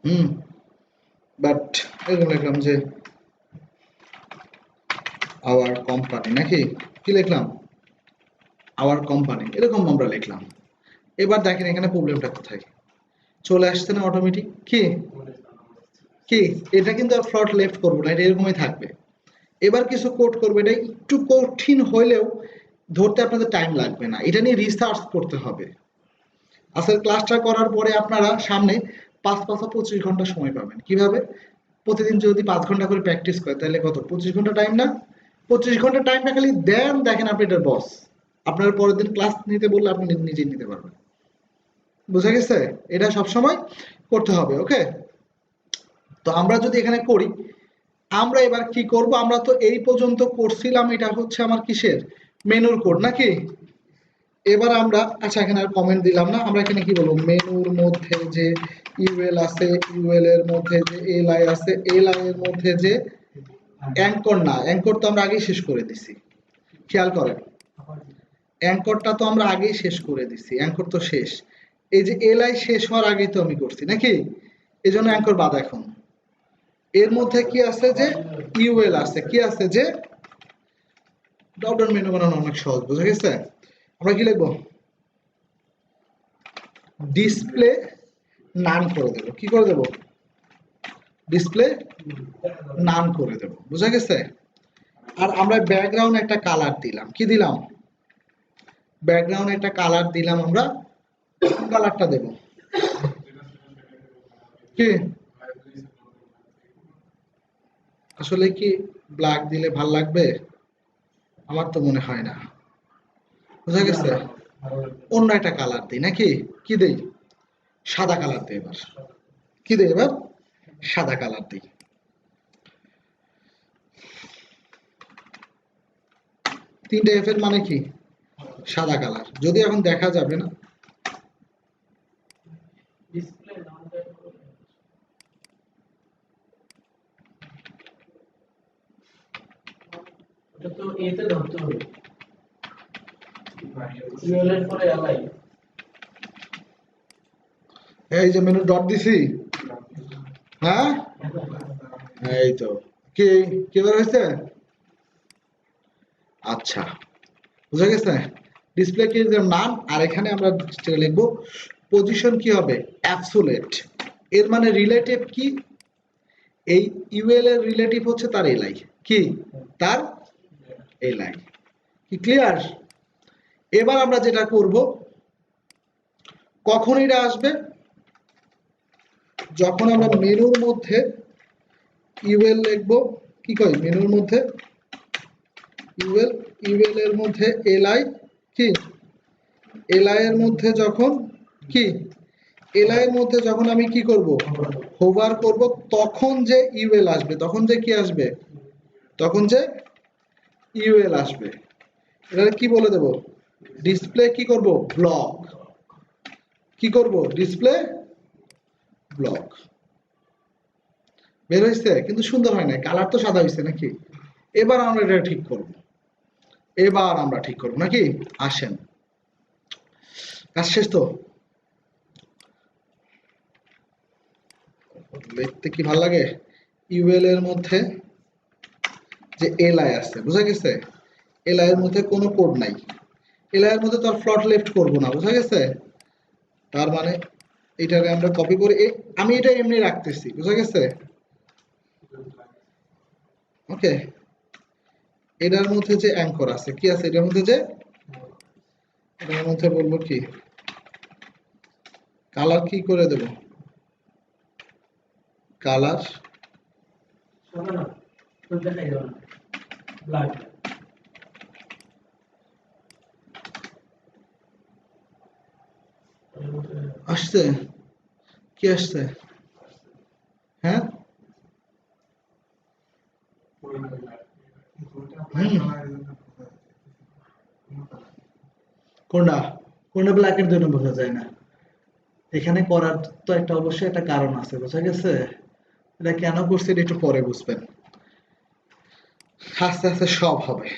হুম, বাট এরকম লিখলাম যে আওয়ার কোম্পানি নাকি, কি লিখলাম, আওয়ার কোম্পানি, এরকম আমরা লিখলাম। এবার দেখেন এখানে প্রবলেমটা কোথায় চলে আসছে না অটোমেটিক, কি কি এটা কিন্তু আর ফ্লট লেফট করবো না, এটা এরকমই থাকবে। এবার কিছু কোড করবে, এটা একটু কঠিন হলেও ধরতে আপনাদের টাইম লাগবে না, এটা নিয়ে রিসার্চ করতে হবে। আজকের ক্লাসটা করার পরে আপনারা সামনে 5 25 সময় পাবেন। কিভাবে? প্রতিদিন যদি 5 ঘন্টা করে প্র্যাকটিস করে তাহলে কত, 25 ঘন্টা টাইম না? 25 ঘন্টা টাইমটা খালি দেন, দেখেন আপনি এটার বস। আপনার পরের দিন ক্লাস নিতে বললে আপনি নিজেই নিতে পারবেন। বুঝা গেছে? এটা সবসময় করতে হবে, ওকে? তো আমরা যদি এখানে করি, আমরা এবার কি করব, আমরা তো এই পর্যন্ত করছিলাম, এটা হচ্ছে আমার কিসের, মেনুর কোড নাকি? এবার আমরা, আচ্ছা এখানে আর কমেন্ট দিলাম না, আমরা এখানে কি বলবো, মেনুর মধ্যে যে ইউএল আছে, ইউএল এর মধ্যে যে এলআই আছে, এলআই এর মধ্যে যে অ্যাঙ্কর, না অ্যাঙ্কর তো আমরা আগেই শেষ করে দিছি, খেয়াল করেন অ্যাঙ্করটা তো আমরা আগেই শেষ করে দিছি, অ্যাঙ্কর তো শেষ। এই যে এলআই শেষ হওয়ার আগেই তো আমি করছি নাকি, এই জন্য অ্যাঙ্কর বাদ। এখন এর মধ্যে কি আছে, যে ইউএল আছে, কি আছে, যে ড্রপ ডাউন মেনু বানানো অনেক সহজ, বুঝা গেছে? আমরা কি লিখবো, ডিসপ্লে নান করে দেব, কি করে দেব, ডিসপ্লে নান করে দেব, বুঝা গেছে? আর আমরা ব্যাকগ্রাউন্ড একটা কালার দিলাম, কি দিলাম, ব্যাকগ্রাউন্ড একটা কালার দিলাম, আমরা কোন কালারটা দেব, কি আসলে কি ব্ল্যাক দিলে ভাল লাগবে? আমার তো মনে হয় না, বুঝা গেছে? অন্য একটা কালার দিই নাকি, কি দেই, সাদা কালার দিই এবার, কি দেই এবার, সাদা কালার দিই। তিনটে এফ এর মানে কি, সাদা কালার, যদি এখন দেখা যাবে না, এই যে মেনু ডট দিছি, হ্যাঁ এই তো, কি কি বের হয়েছে, আচ্ছা বুঝা গেছে? ডিসপ্লে কি নাম, আর এখানে আমরা লিখবো পজিশন কি হবে, অ্যাবসোলেট। এর মানে রিলেটিভ কি, এই ইউএল এর রিলেটিভ হচ্ছে তার এলআই, কি তার এলআই, কি ক্লিয়ার? এবার আমরা যেটা করব, কখন এটা আসবে, যখন আমরা মেনুর মধ্যে ইউএল লিখবো, কি কই মেনুর মধ্যে ইউএল, ইউএল এর মধ্যে এলআই, কি এলআই এর মধ্যে যখন, কি এলআই এর মধ্যে যখন আমি কি করব, হোভার করব, তখন যে ইউএল আসবে, তখন যে কি আসবে, তখন যে ইউএল আসবে, এটা কি বলে দেব, ডিসপ্লে কি করব, ব্লক, কি করব, ডিসপ্লে ব্লক। বের হয়েছে? কিন্তু সুন্দর হয় না, কালার তো সাদা হয়েছে নাকি? এবার আমরা এটা ঠিক করব, এবার আমরা ঠিক করবো নাকি? আসেন, কাজ শেষ তো? লিখতে কি ভাল লাগে? ইউএল এর মধ্যে যে এলআই আছে, বুঝা গেছে? এলআই এর মধ্যে কোনো কোড নাই, এলআই এর মধ্যে তো আর ফ্লট লেফট করবো না, বুঝা গেছে? তার মানে এটাকে আমরা কপি করে আমি এটা এমনি রাখতেছি, বুঝা গেছে? ওকে, এটার মধ্যে যে অ্যাঙ্কর আছে, কি আছে এটার মধ্যে? যে এটার মধ্যে বলবো কি কালার কি করে দেব, কালার আসছে, কি আসছে? হ্যাঁ, কোনটা কোনটা ব্ল্যাকের জন্য বোঝা যায় না? এখানে করার তো একটা অবশ্যই একটা কারণ আছে, বোঝা গেছে? এটা কেন করছি এটা একটু পরে বুঝবেন, আস্তে আস্তে সব হবে।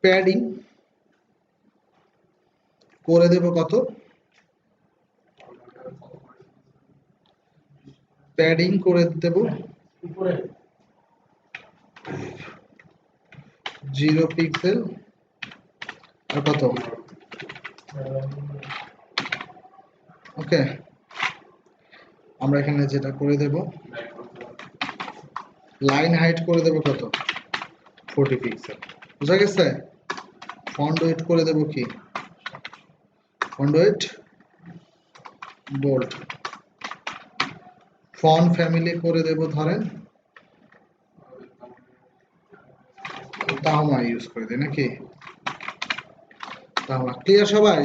প্যাডিং করে দেব কত? প্যাডিং করে দেব 0 পিক্সেল আর কত? ওকে, আমরা এখানে যেটা করে দেব, লাইন হাইট করে দেব কত? 40 পিক্সেল, বুঝা গেছে? ফন্ট ওয়েট করে দেব কি? Font weight bold. Font family করে দেব ধরেন তাহমা ইউজ করে দিই নাকি? তাহমা ক্লিয়ার সবাই?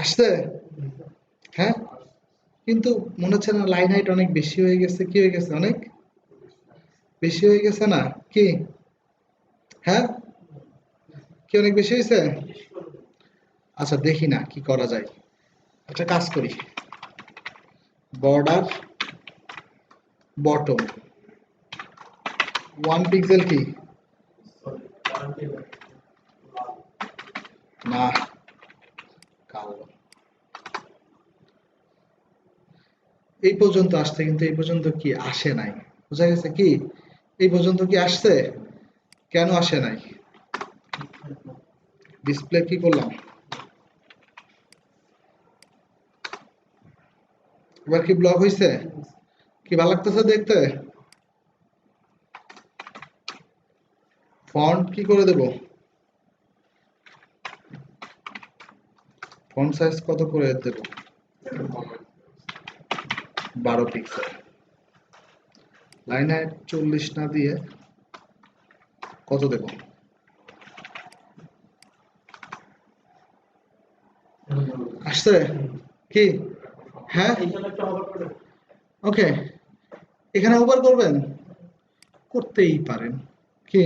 আসছে? হ্যাঁ, কিন্তু মনে হচ্ছে না লাইন হাইট অনেক বেশি হয়ে গেছে? কি হয়ে গেছে? অনেক বেশি হয়ে গেছে না কি? হ্যাঁ, কি অনেক বেশি হয়েছে? আচ্ছা দেখি না কি করা যায়, একটা কাজ করি, বর্ডার বটম 1 পিক্সেল কি না কালো, এই পর্যন্ত আসছে কিন্তু এই পর্যন্ত কি আসে নাই, বুঝা গেছে? কি এই পর্যন্ত কি আসছে? কেন আসে নাই? ডিসপ্লে কি করলাম, এবার কি ব্লক হয়েছে? কি ভালো লাগতেছে দেখতে? ফন্ট কি করে দেব, ফন্ট সাইজ কত করে দেব? 12 পিক্সেল। লাইন হাইট 40 না দিয়ে কত দেব? আসছে কি? হ্যাঁ, ওকে, এখানে ওভার করবেন, করতেই পারেন কি?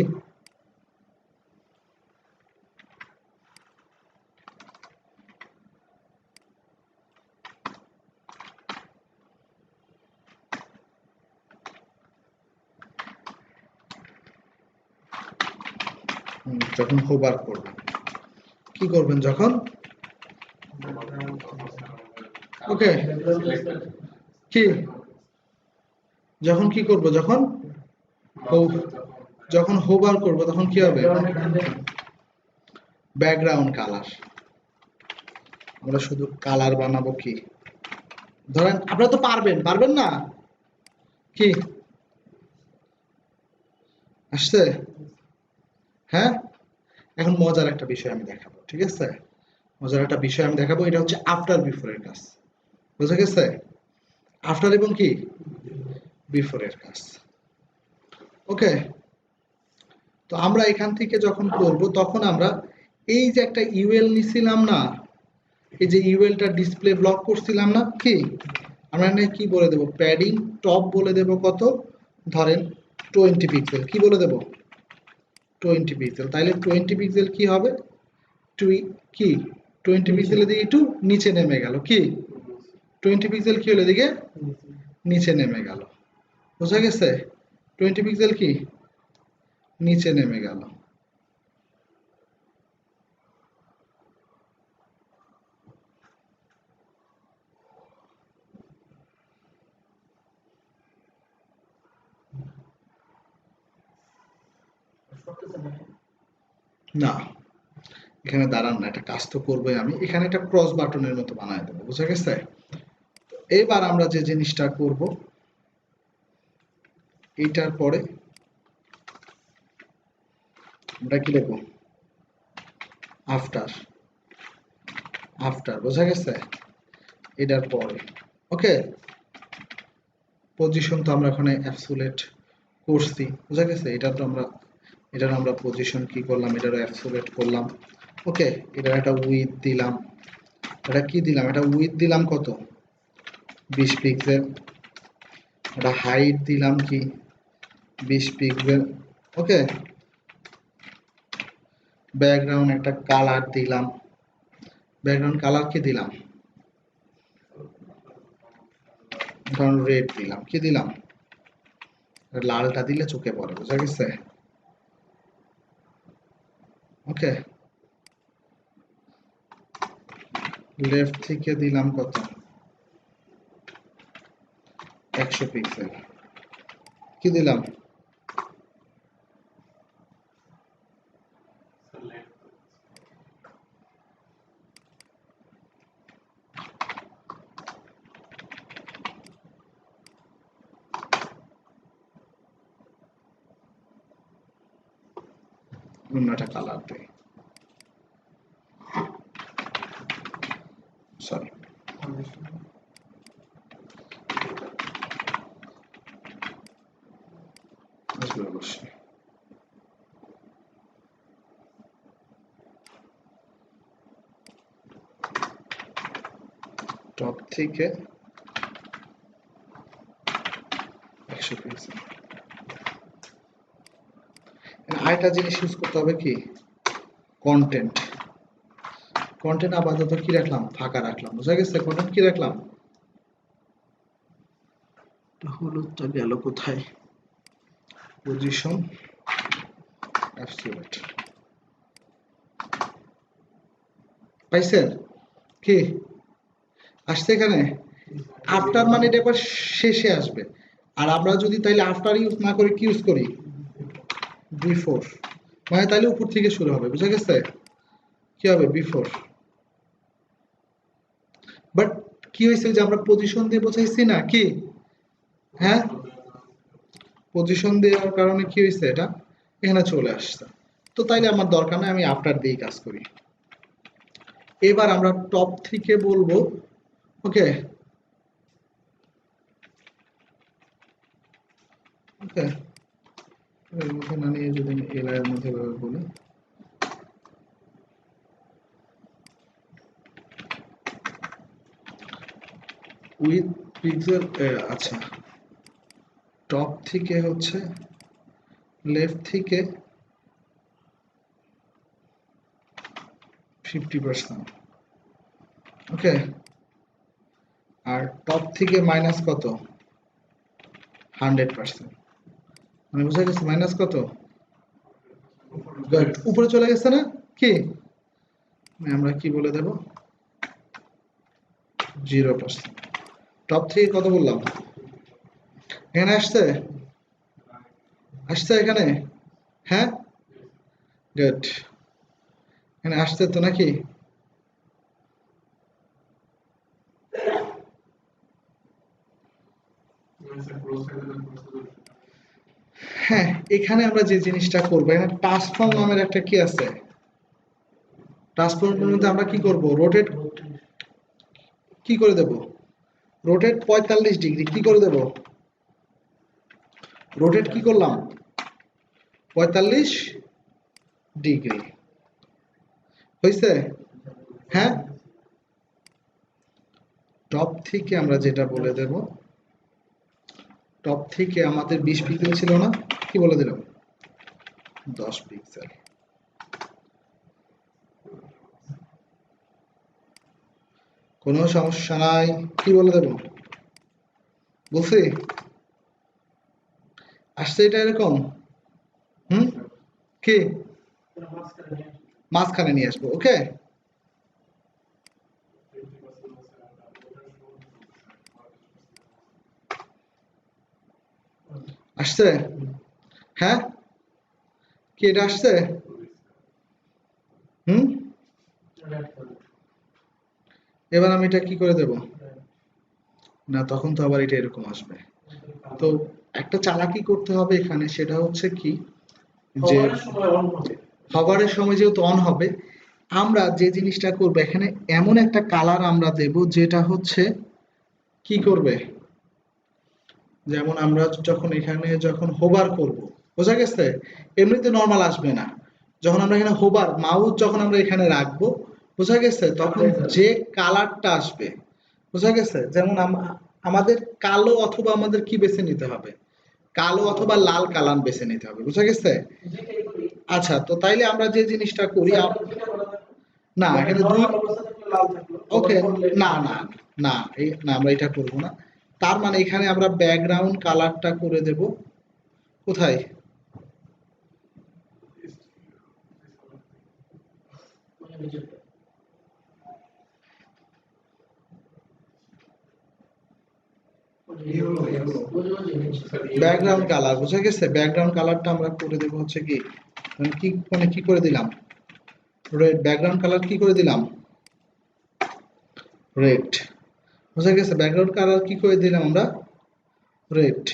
যখন হোভার করবেন কি করবেন? যখন ওকে, কি যখন কি করব? যখন যখন হোভার করব তখন কি হবে? ব্যাকগ্রাউন্ড কালার, আমরা শুধু কালার বানাবো কি? ধরেন আপনারা তো পারবেন, পারবেন না কি? আসছে? হ্যাঁ, এখন মজার একটা বিষয় আমি দেখাবো, ঠিক আছে? মজার একটা বিষয় আমি দেখাবো, এটা হচ্ছে আফটার বিফোরের কাজ, বুঝা গেছে? আফটার এবং কি বিফোরের কাজ। ওকে, তো আমরা এখান থেকে যখন করব তখন আমরা এই যে একটা ইউএল নিছিলাম না, এই যে ইউএলটা ডিসপ্লে ব্লক করছিলাম না কি, আমরা এখানে কি বলে দেব? প্যাডিং টপ বলে দেব কত? ধরেন 20 পিক্সেল। কি বলে দেব? 20 পিক্সেল। তাইলে 20 পিক্সেল কি হবে? কি 20 পিক্সেলের দিকে একটু নিচে নেমে গেল, কি 20 পিক্সেল কি হলো দিকে নিচে নেমে গেল, বোঝা গেছে? 20 পিক্সেল কি নিচে নেমে গেল। না এখানে দাঁড়ান না, একটা কাজ তো করবোই আমি, এখানে একটা ক্রস বাটনের মতো বানায় দেবো, বুঝা গেছে? এবার আমরা যে জিনিসটা করব, এইটার পরে আমরা কি লিখব, আফটার, আফটার, বোঝা গেছে? এটার পরে ওকে, পজিশন তো আমরা এখানে অ্যাবসোলিউট করছি, বোঝা গেছে? এটার আমরা পজিশন কি করলাম, এটারও অ্যাবসোলিউট করলাম। ওকে, এটার একটা উইথ দিলাম, এটা কি দিলাম, এটা উইথ দিলাম কত, 20 পিক্সেল, এটা হাইট দিলাম কি 20 পিক্সেল। ওকে, ব্যাকগ্রাউন্ড একটা কালার দিলাম, ব্যাকগ্রাউন্ড কালার কি দিলাম, ধরুন রেড দিলাম, কি দিলাম, লালটা দিলে চোখে পড়ে, বুঝা গেছে? ওকে, লেফট থেকে দিলাম কত, 100 পিক্সেল, কি দিলাম, অন্য একটা কালার দিই, সরি, আসবে অবশ্যই। টপ থেকে 100 পিক্সেল। আরেকটা জিনিস ইউজ করতে হবে কি, কন্টেন্ট, কন্টেন্ট আপাতত কি রাখলাম, ফাঁকা রাখলাম, বুঝা গেছে? কন্টেন্ট কি রাখলাম, হলুদটা গেল কোথায়, পজিশন অ্যাবসোলিউট, পাইছেন কি আসছে এখানে? আফটার মানে এটা এবার শেষে আসবে, আর আমরা যদি তাইলে আফটার ইউজ না করে কি ইউজ করি, বিফোর, মানে তাইলে উপর থেকে শুরু হবে, বুঝা গেছে? কি হবে, বিফোর। বাট কি হয়েছে যে আমরা পজিশন দিয়ে বোঝাইছি না কি, হ্যাঁ, পজিশন দেওয়ার কারণে কি হয়েছে, এটা এখানে চলে আসছে। তো তাইলে আমার দরকার নেই, আমি আফটার দিয়েই কাজ করি। এবার আমরা টপ থেকে বলবো, ওকে, ওকে, এর মধ্যে না নিয়ে যদি আমি এল এর মধ্যে বলি, উইথ পিক্সেল, আচ্ছা, টপ থেকে হচ্ছে লেফট থেকে 50%, ওকে, আর টপ থেকে মাইনাস কত, 100%, মানে বুঝা গেছে মাইনাস কত, Good, উপরে চলে গেছে না কি, আমরা কি বলে দেব, 0%। টপ থেকে কত বললাম, এখানে আসছে, আসছে এখানে, হ্যাঁ, গুড, এখানে আসছে তো নাকি, হ্যাঁ, এখানে আমরা যে জিনিসটা করবো, এখানে ট্রান্সফর্ম নামের একটা কি আছে, ট্রান্সফর্মের মধ্যে আমরা কি করব, রোটেট কি করে দেব, রোটেট 45 ডিগ্রি কি করে দেব, রোটেট কি করলাম 45 ডিগ্রি, হয়েছে? হ্যাঁ, টপ থেকে আমরা যেটা বলে দেব, টপ থেকে আমাদের 20 পিক্সেল ছিল না, কি বলে দিলাম 10 পিক্সেল, কোনো সমস্যা নাই, কি বলে দেব, বলছি? আসছে এটা এরকম? হুম, কি মাঝখানে নিয়ে আসবো? ওকে, আসছে? হ্যাঁ, কি এটা আসছে? হুম, এবার আমি এটা কি করে দেব? না, তখন তো আবার এটা এরকম আসবে। তো একটা চালাকি করতে হবে এখানে, সেটা হচ্ছে কি যে হভারের সময় যেহেতু অন হবে, আমরা যে জিনিসটা করবো এখানে এমন একটা কালার আমরা দেব যেটা হচ্ছে কি করবে, যেমন আমরা যখন এখানে যখন হোভার করব, বোঝা গেছে, এমনিতে নর্মাল আসবে না। যখন আমরা এখানে হোভার মাউস যখন আমরা এখানে রাখবো, বোঝা গেছে, তখন যে কালারটা আসবে, বোঝা গেছে, যেমন আমাদের কালো অথবা আমাদের কি বেছে নিতে হবে, কালো অথবা লাল কালার বেছে নিতে হবে, বুঝা গেছে। আচ্ছা, তো তাইলে আমরা যে জিনিসটা করি না এখানে দুই, ওকে, না না না, না আমরা এটা করব না। তার মানে এখানে আমরা ব্যাকগ্রাউন্ড কালারটা করে দেব কোথায়? ব্যাকগ্রাউন্ড কালার, বুঝা গেছে, ব্যাকগ্রাউন্ড কালারটা আমরা করে দেব হচ্ছে কি, মানে কি করে দিলাম, রেড, ব্যাকগ্রাউন্ড কালার কি করে দিলাম, রেড, বুঝা গেছে, ব্যাকগ্রাউন্ড কালার কি করে দিলাম আমরা, রেড।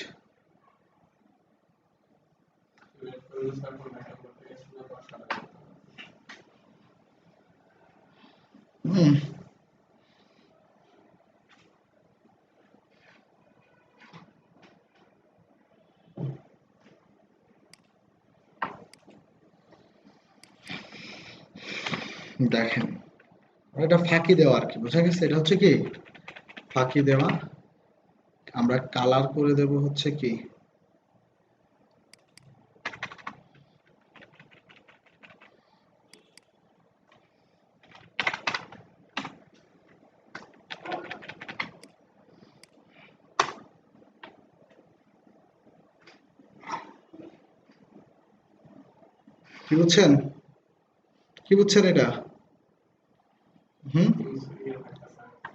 হুম, দেখেন, এটা ফাঁকি দেওয়া আর কি, বুঝা গেছে, এটা হচ্ছে কি ফাঁকি দেওয়া। আমরা কালার করে দেব হচ্ছে কি, কি বুঝছেন, কি বুঝছেন এটা? হুম,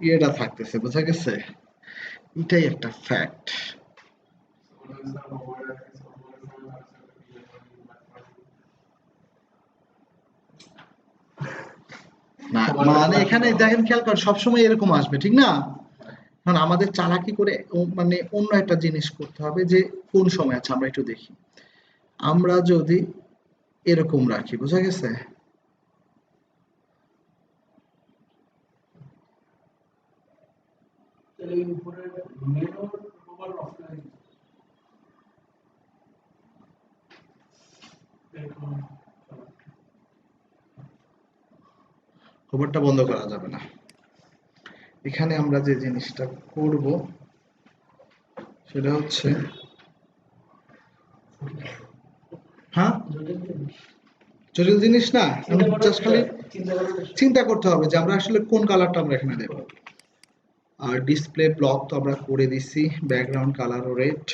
ইয়েটা থাকতেছে, বোঝা গেছে, এটাই একটা ফ্যাক্ট। না মানে এখানে দেখেন, খেয়াল করেন, সবসময় এরকম আসবে, ঠিক না? কারণ আমাদের চালাকি করে মানে অন্য একটা জিনিস করতে হবে, যে কোন সময় আছে আমরা একটু দেখি। আমরা যদি এরকম রাখি, বোঝা গেছে, খবরটা বন্ধ করা যাবে না। এখানে আমরা যে জিনিসটা করব সেটা হচ্ছে, হ্যাঁ, জটিল জিনিস না, জাস্ট খালি চিন্তা করতে হবে যে আমরা আসলে কোন কালারটা আমরা এখানে দেব। আর ডিসপ্লে ব্লক তো আমরা করে দিছি, ব্যাকগ্রাউন্ড কালার রেড,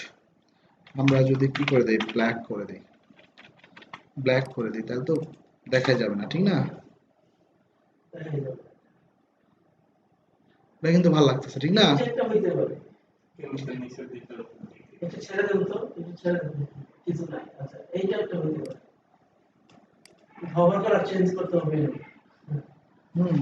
আমরা যদি কি করে দেই, ব্ল্যাক করে দিই, ব্ল্যাক করে দিই, তাহলে তো দেখা যাবে না, ঠিক না? এটা কিন্তু ভালো লাগতেছে, ঠিক না? হুম,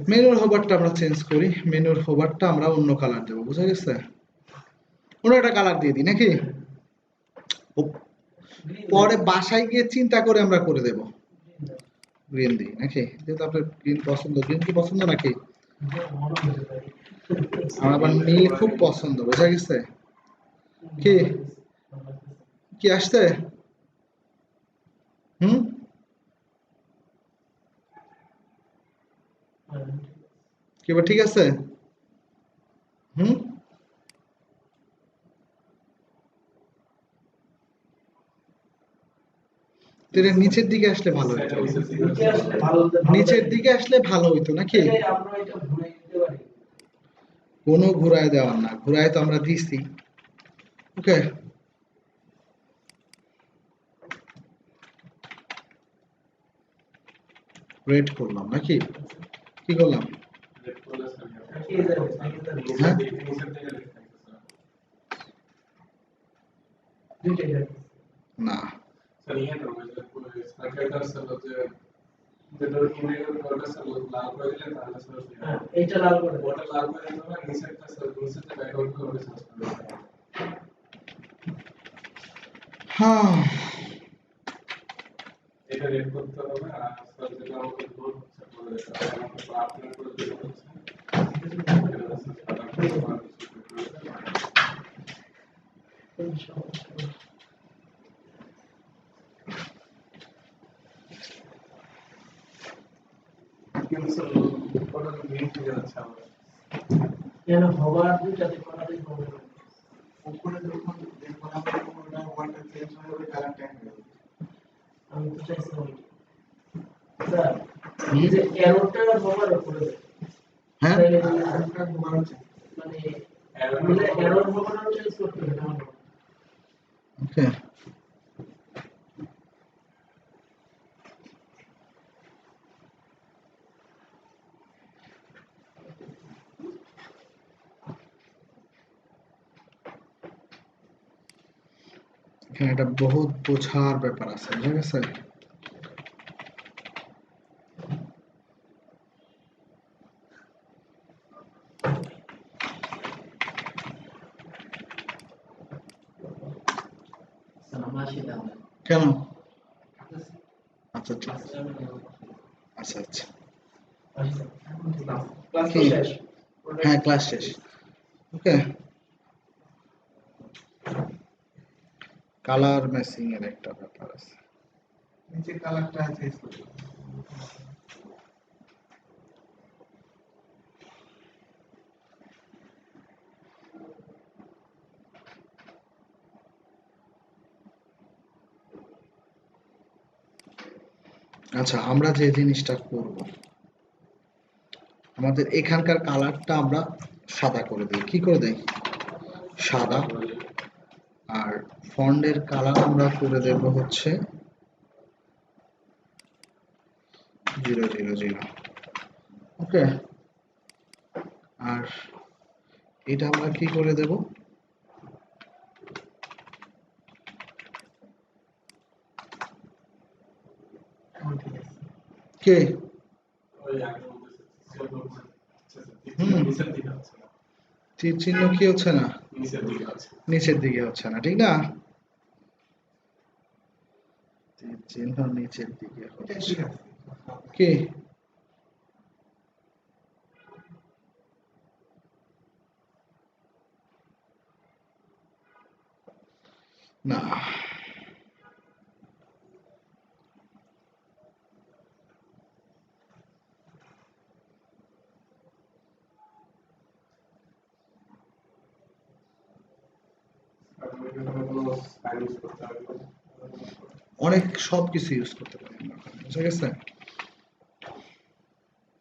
মেনুর হোভারটা আমরা চেঞ্জ করি, মেনুর হোভারটা আমরা অন্য কালার দেবো, বুঝা গেছে, অন্য একটা কালার দিয়ে দিই নাকি, পরে বাসায় গিয়ে চিন্তা করে আমরা করে দেব, গ্রিন দিই নাকি, যেহেতু আপনার গ্রিন পছন্দ, গ্রিন কি পছন্দ নাকি? আমার আবার নীল খুব পছন্দ, বোঝা গেছে। কি, কি আসছে? হুম, কি এবার ঠিক আছে? হুম, এটা নিচের দিকে আসলে ভালো হতো,
নিচে আসলে ভালো হতো,
নিচের দিকে আসলে ভালো হইতো নাকি?
আমরা এটা ঘুরে দিতে পারি।
কোনো ঘুরায় দেওয়ার না, ঘুরায় তো আমরা দিছি। ওকে, রেড করলাম নাকি, কি করলাম? হ্যাঁ না,
এইটা লাল করে
হ্যাঁ
এটা রেড করতে হবে। আর স্যার যেটা আমাদের গ্রুপ আপনার করে দিতে হচ্ছে কিন্তু স্যার ওটা মেইন থেকে যাচ্ছে আমার
যেন হওয়ার দুইটাতে করাতে হবে।
উপরে যখন দেখুন আমরা কোনটা ওয়ানটা চেঞ্জ হয়ে যাবে কালারটা হয়ে যাবে।
আমি তো চাইছিলাম স্যার এই যে এররটা হওয়ার উপরে
হ্যাঁ
তাহলে
আরেকটা তোমার হচ্ছে
মানে এরর হওয়ার চেঞ্জ করতে হবে না।
ওকে, এখানে একটা বহুত বোঝার ব্যাপার আছে, ঠিক আছে? কেন? আচ্ছা ঠিক আছে, আচ্ছা আচ্ছা,
ক্লাস
কি?
শেষ।
হ্যাঁ ক্লাস শেষ। ওকে, কালার ম্যাচিং এর একটা ব্যাপার আছে।
নিচে কালারটা চেঞ্জ করতে হবে।
আচ্ছা, আমরা যে জিনিসটা করব, আমাদের এখানকার কালারটা আমরা সাদা করে দিই। কি করে দেই? সাদা। আর ফন্টের কালার আমরা করে দেব হচ্ছে 000। ওকে, আর এটা আমরা কি করে দেব?
এখন ঠিক আছে।
কে?
ওই আগে বলতেছে
হুম।
নিচের দিকে হচ্ছে না,
তীর চিহ্ন কি হচ্ছে না?
নিচের দিকে আছে।
নিচের দিকে হচ্ছে না, ঠিক না? তীর চিহ্ন নিচের দিকে
এটা
হচ্ছে।
ঠিক আছে।
কি? না,
আপনি এখানে কোনো সাইন ইউজ করতে হবে না।
অনেক সব কিছু ইউজ করতে পারি আমরা ওখানে, বুঝা গেছে?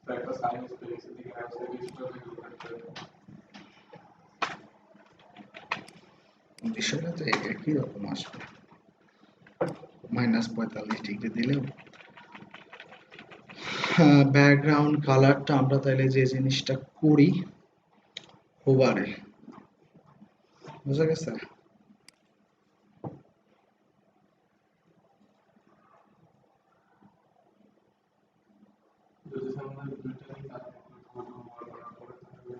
তো একটা সাইন ইউজ করে নিচের দিকে আছে ইউজ করে
বিষয়টা তো একই রকম আসবে, -45 ডিগ্রি দিলেও। ব্যাকগ্রাউন্ড কালারটা আমরা তাইলে যে জিনিসটা করি হোভারে, বুঝা গেছে?
যদি সামনে দুইটাই কাজ করে তাহলে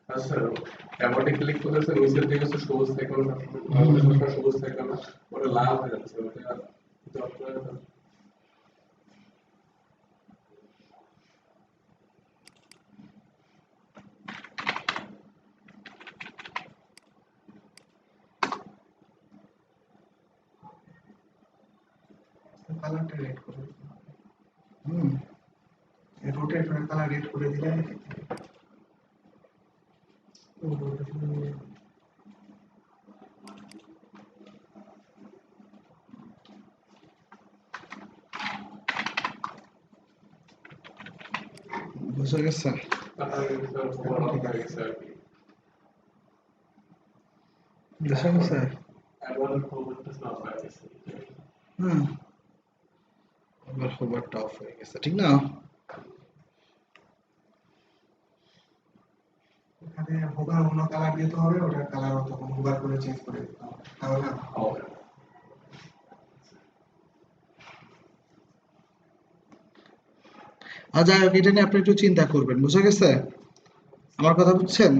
আচ্ছা অ্যাবাউটে ক্লিক করেছে নিচের দিকে হচ্ছে সবুজ থেকে আমাদের সবসময় সবুজ থেকে না ওটা লাল হয়ে যাচ্ছে ওটা দরকার
কালারটা রেড করে দিতে হবে।
হুম,
রোটেট করে কালার রেড করে দিলে
বুঝা গেছে?
তাহলে স্যার ওভারঅল হয়ে গেছে আর কি
বুঝা গেছে?
এবার প্রবলেমটা সলভ হয়ে গেছে
হুম, এবার হোভারটা অফ হয়ে গেছে, ঠিক না?
এখানে হোভার অন্য কালার দিতে হবে, ওটার কালার তখন হোভার করে চেঞ্জ করে দিতে হবে, তাহলে
হবে
আর যাই হোক, এটা নিয়ে আপনি একটু চিন্তা করবেন, বুঝা গেছে? আমার কথা বুঝছেন?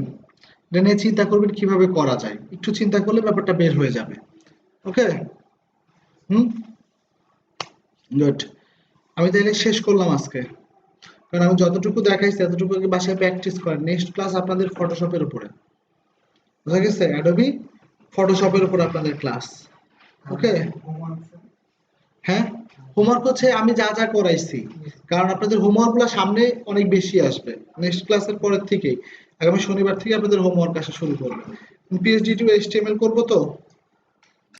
এটা নিয়ে চিন্তা করবেন কিভাবে করা যায়, একটু চিন্তা করলে ব্যাপারটা বের হয়ে যাবে। ওকে, হুম, গুড। আমি তাহলে শেষ করলাম আজকে, কারণ আমি যতটুকু দেখাইছি এতটুকু আগে বাসায় প্র্যাকটিস করেন। নেক্সট ক্লাস আপনাদের ফটোশপের উপরে, বুঝা গেছে? অ্যাডোবি ফটোশপের উপর আপনাদের ক্লাস। ওকে, হ্যাঁ, হোমওয়ার্ক হচ্ছে আমি যা যা করাইছি, কারণ আপনাদের হোমওয়ার্ক গুলো সামনে অনেক বেশি আসবে। নেক্সট ক্লাসের পরের থেকেই আগামী শনিবার থেকে আপনাদের হোমওয়ার্ক আসা শুরু করবে। পিএইচডি টু এইচটিএমএল করবো তো,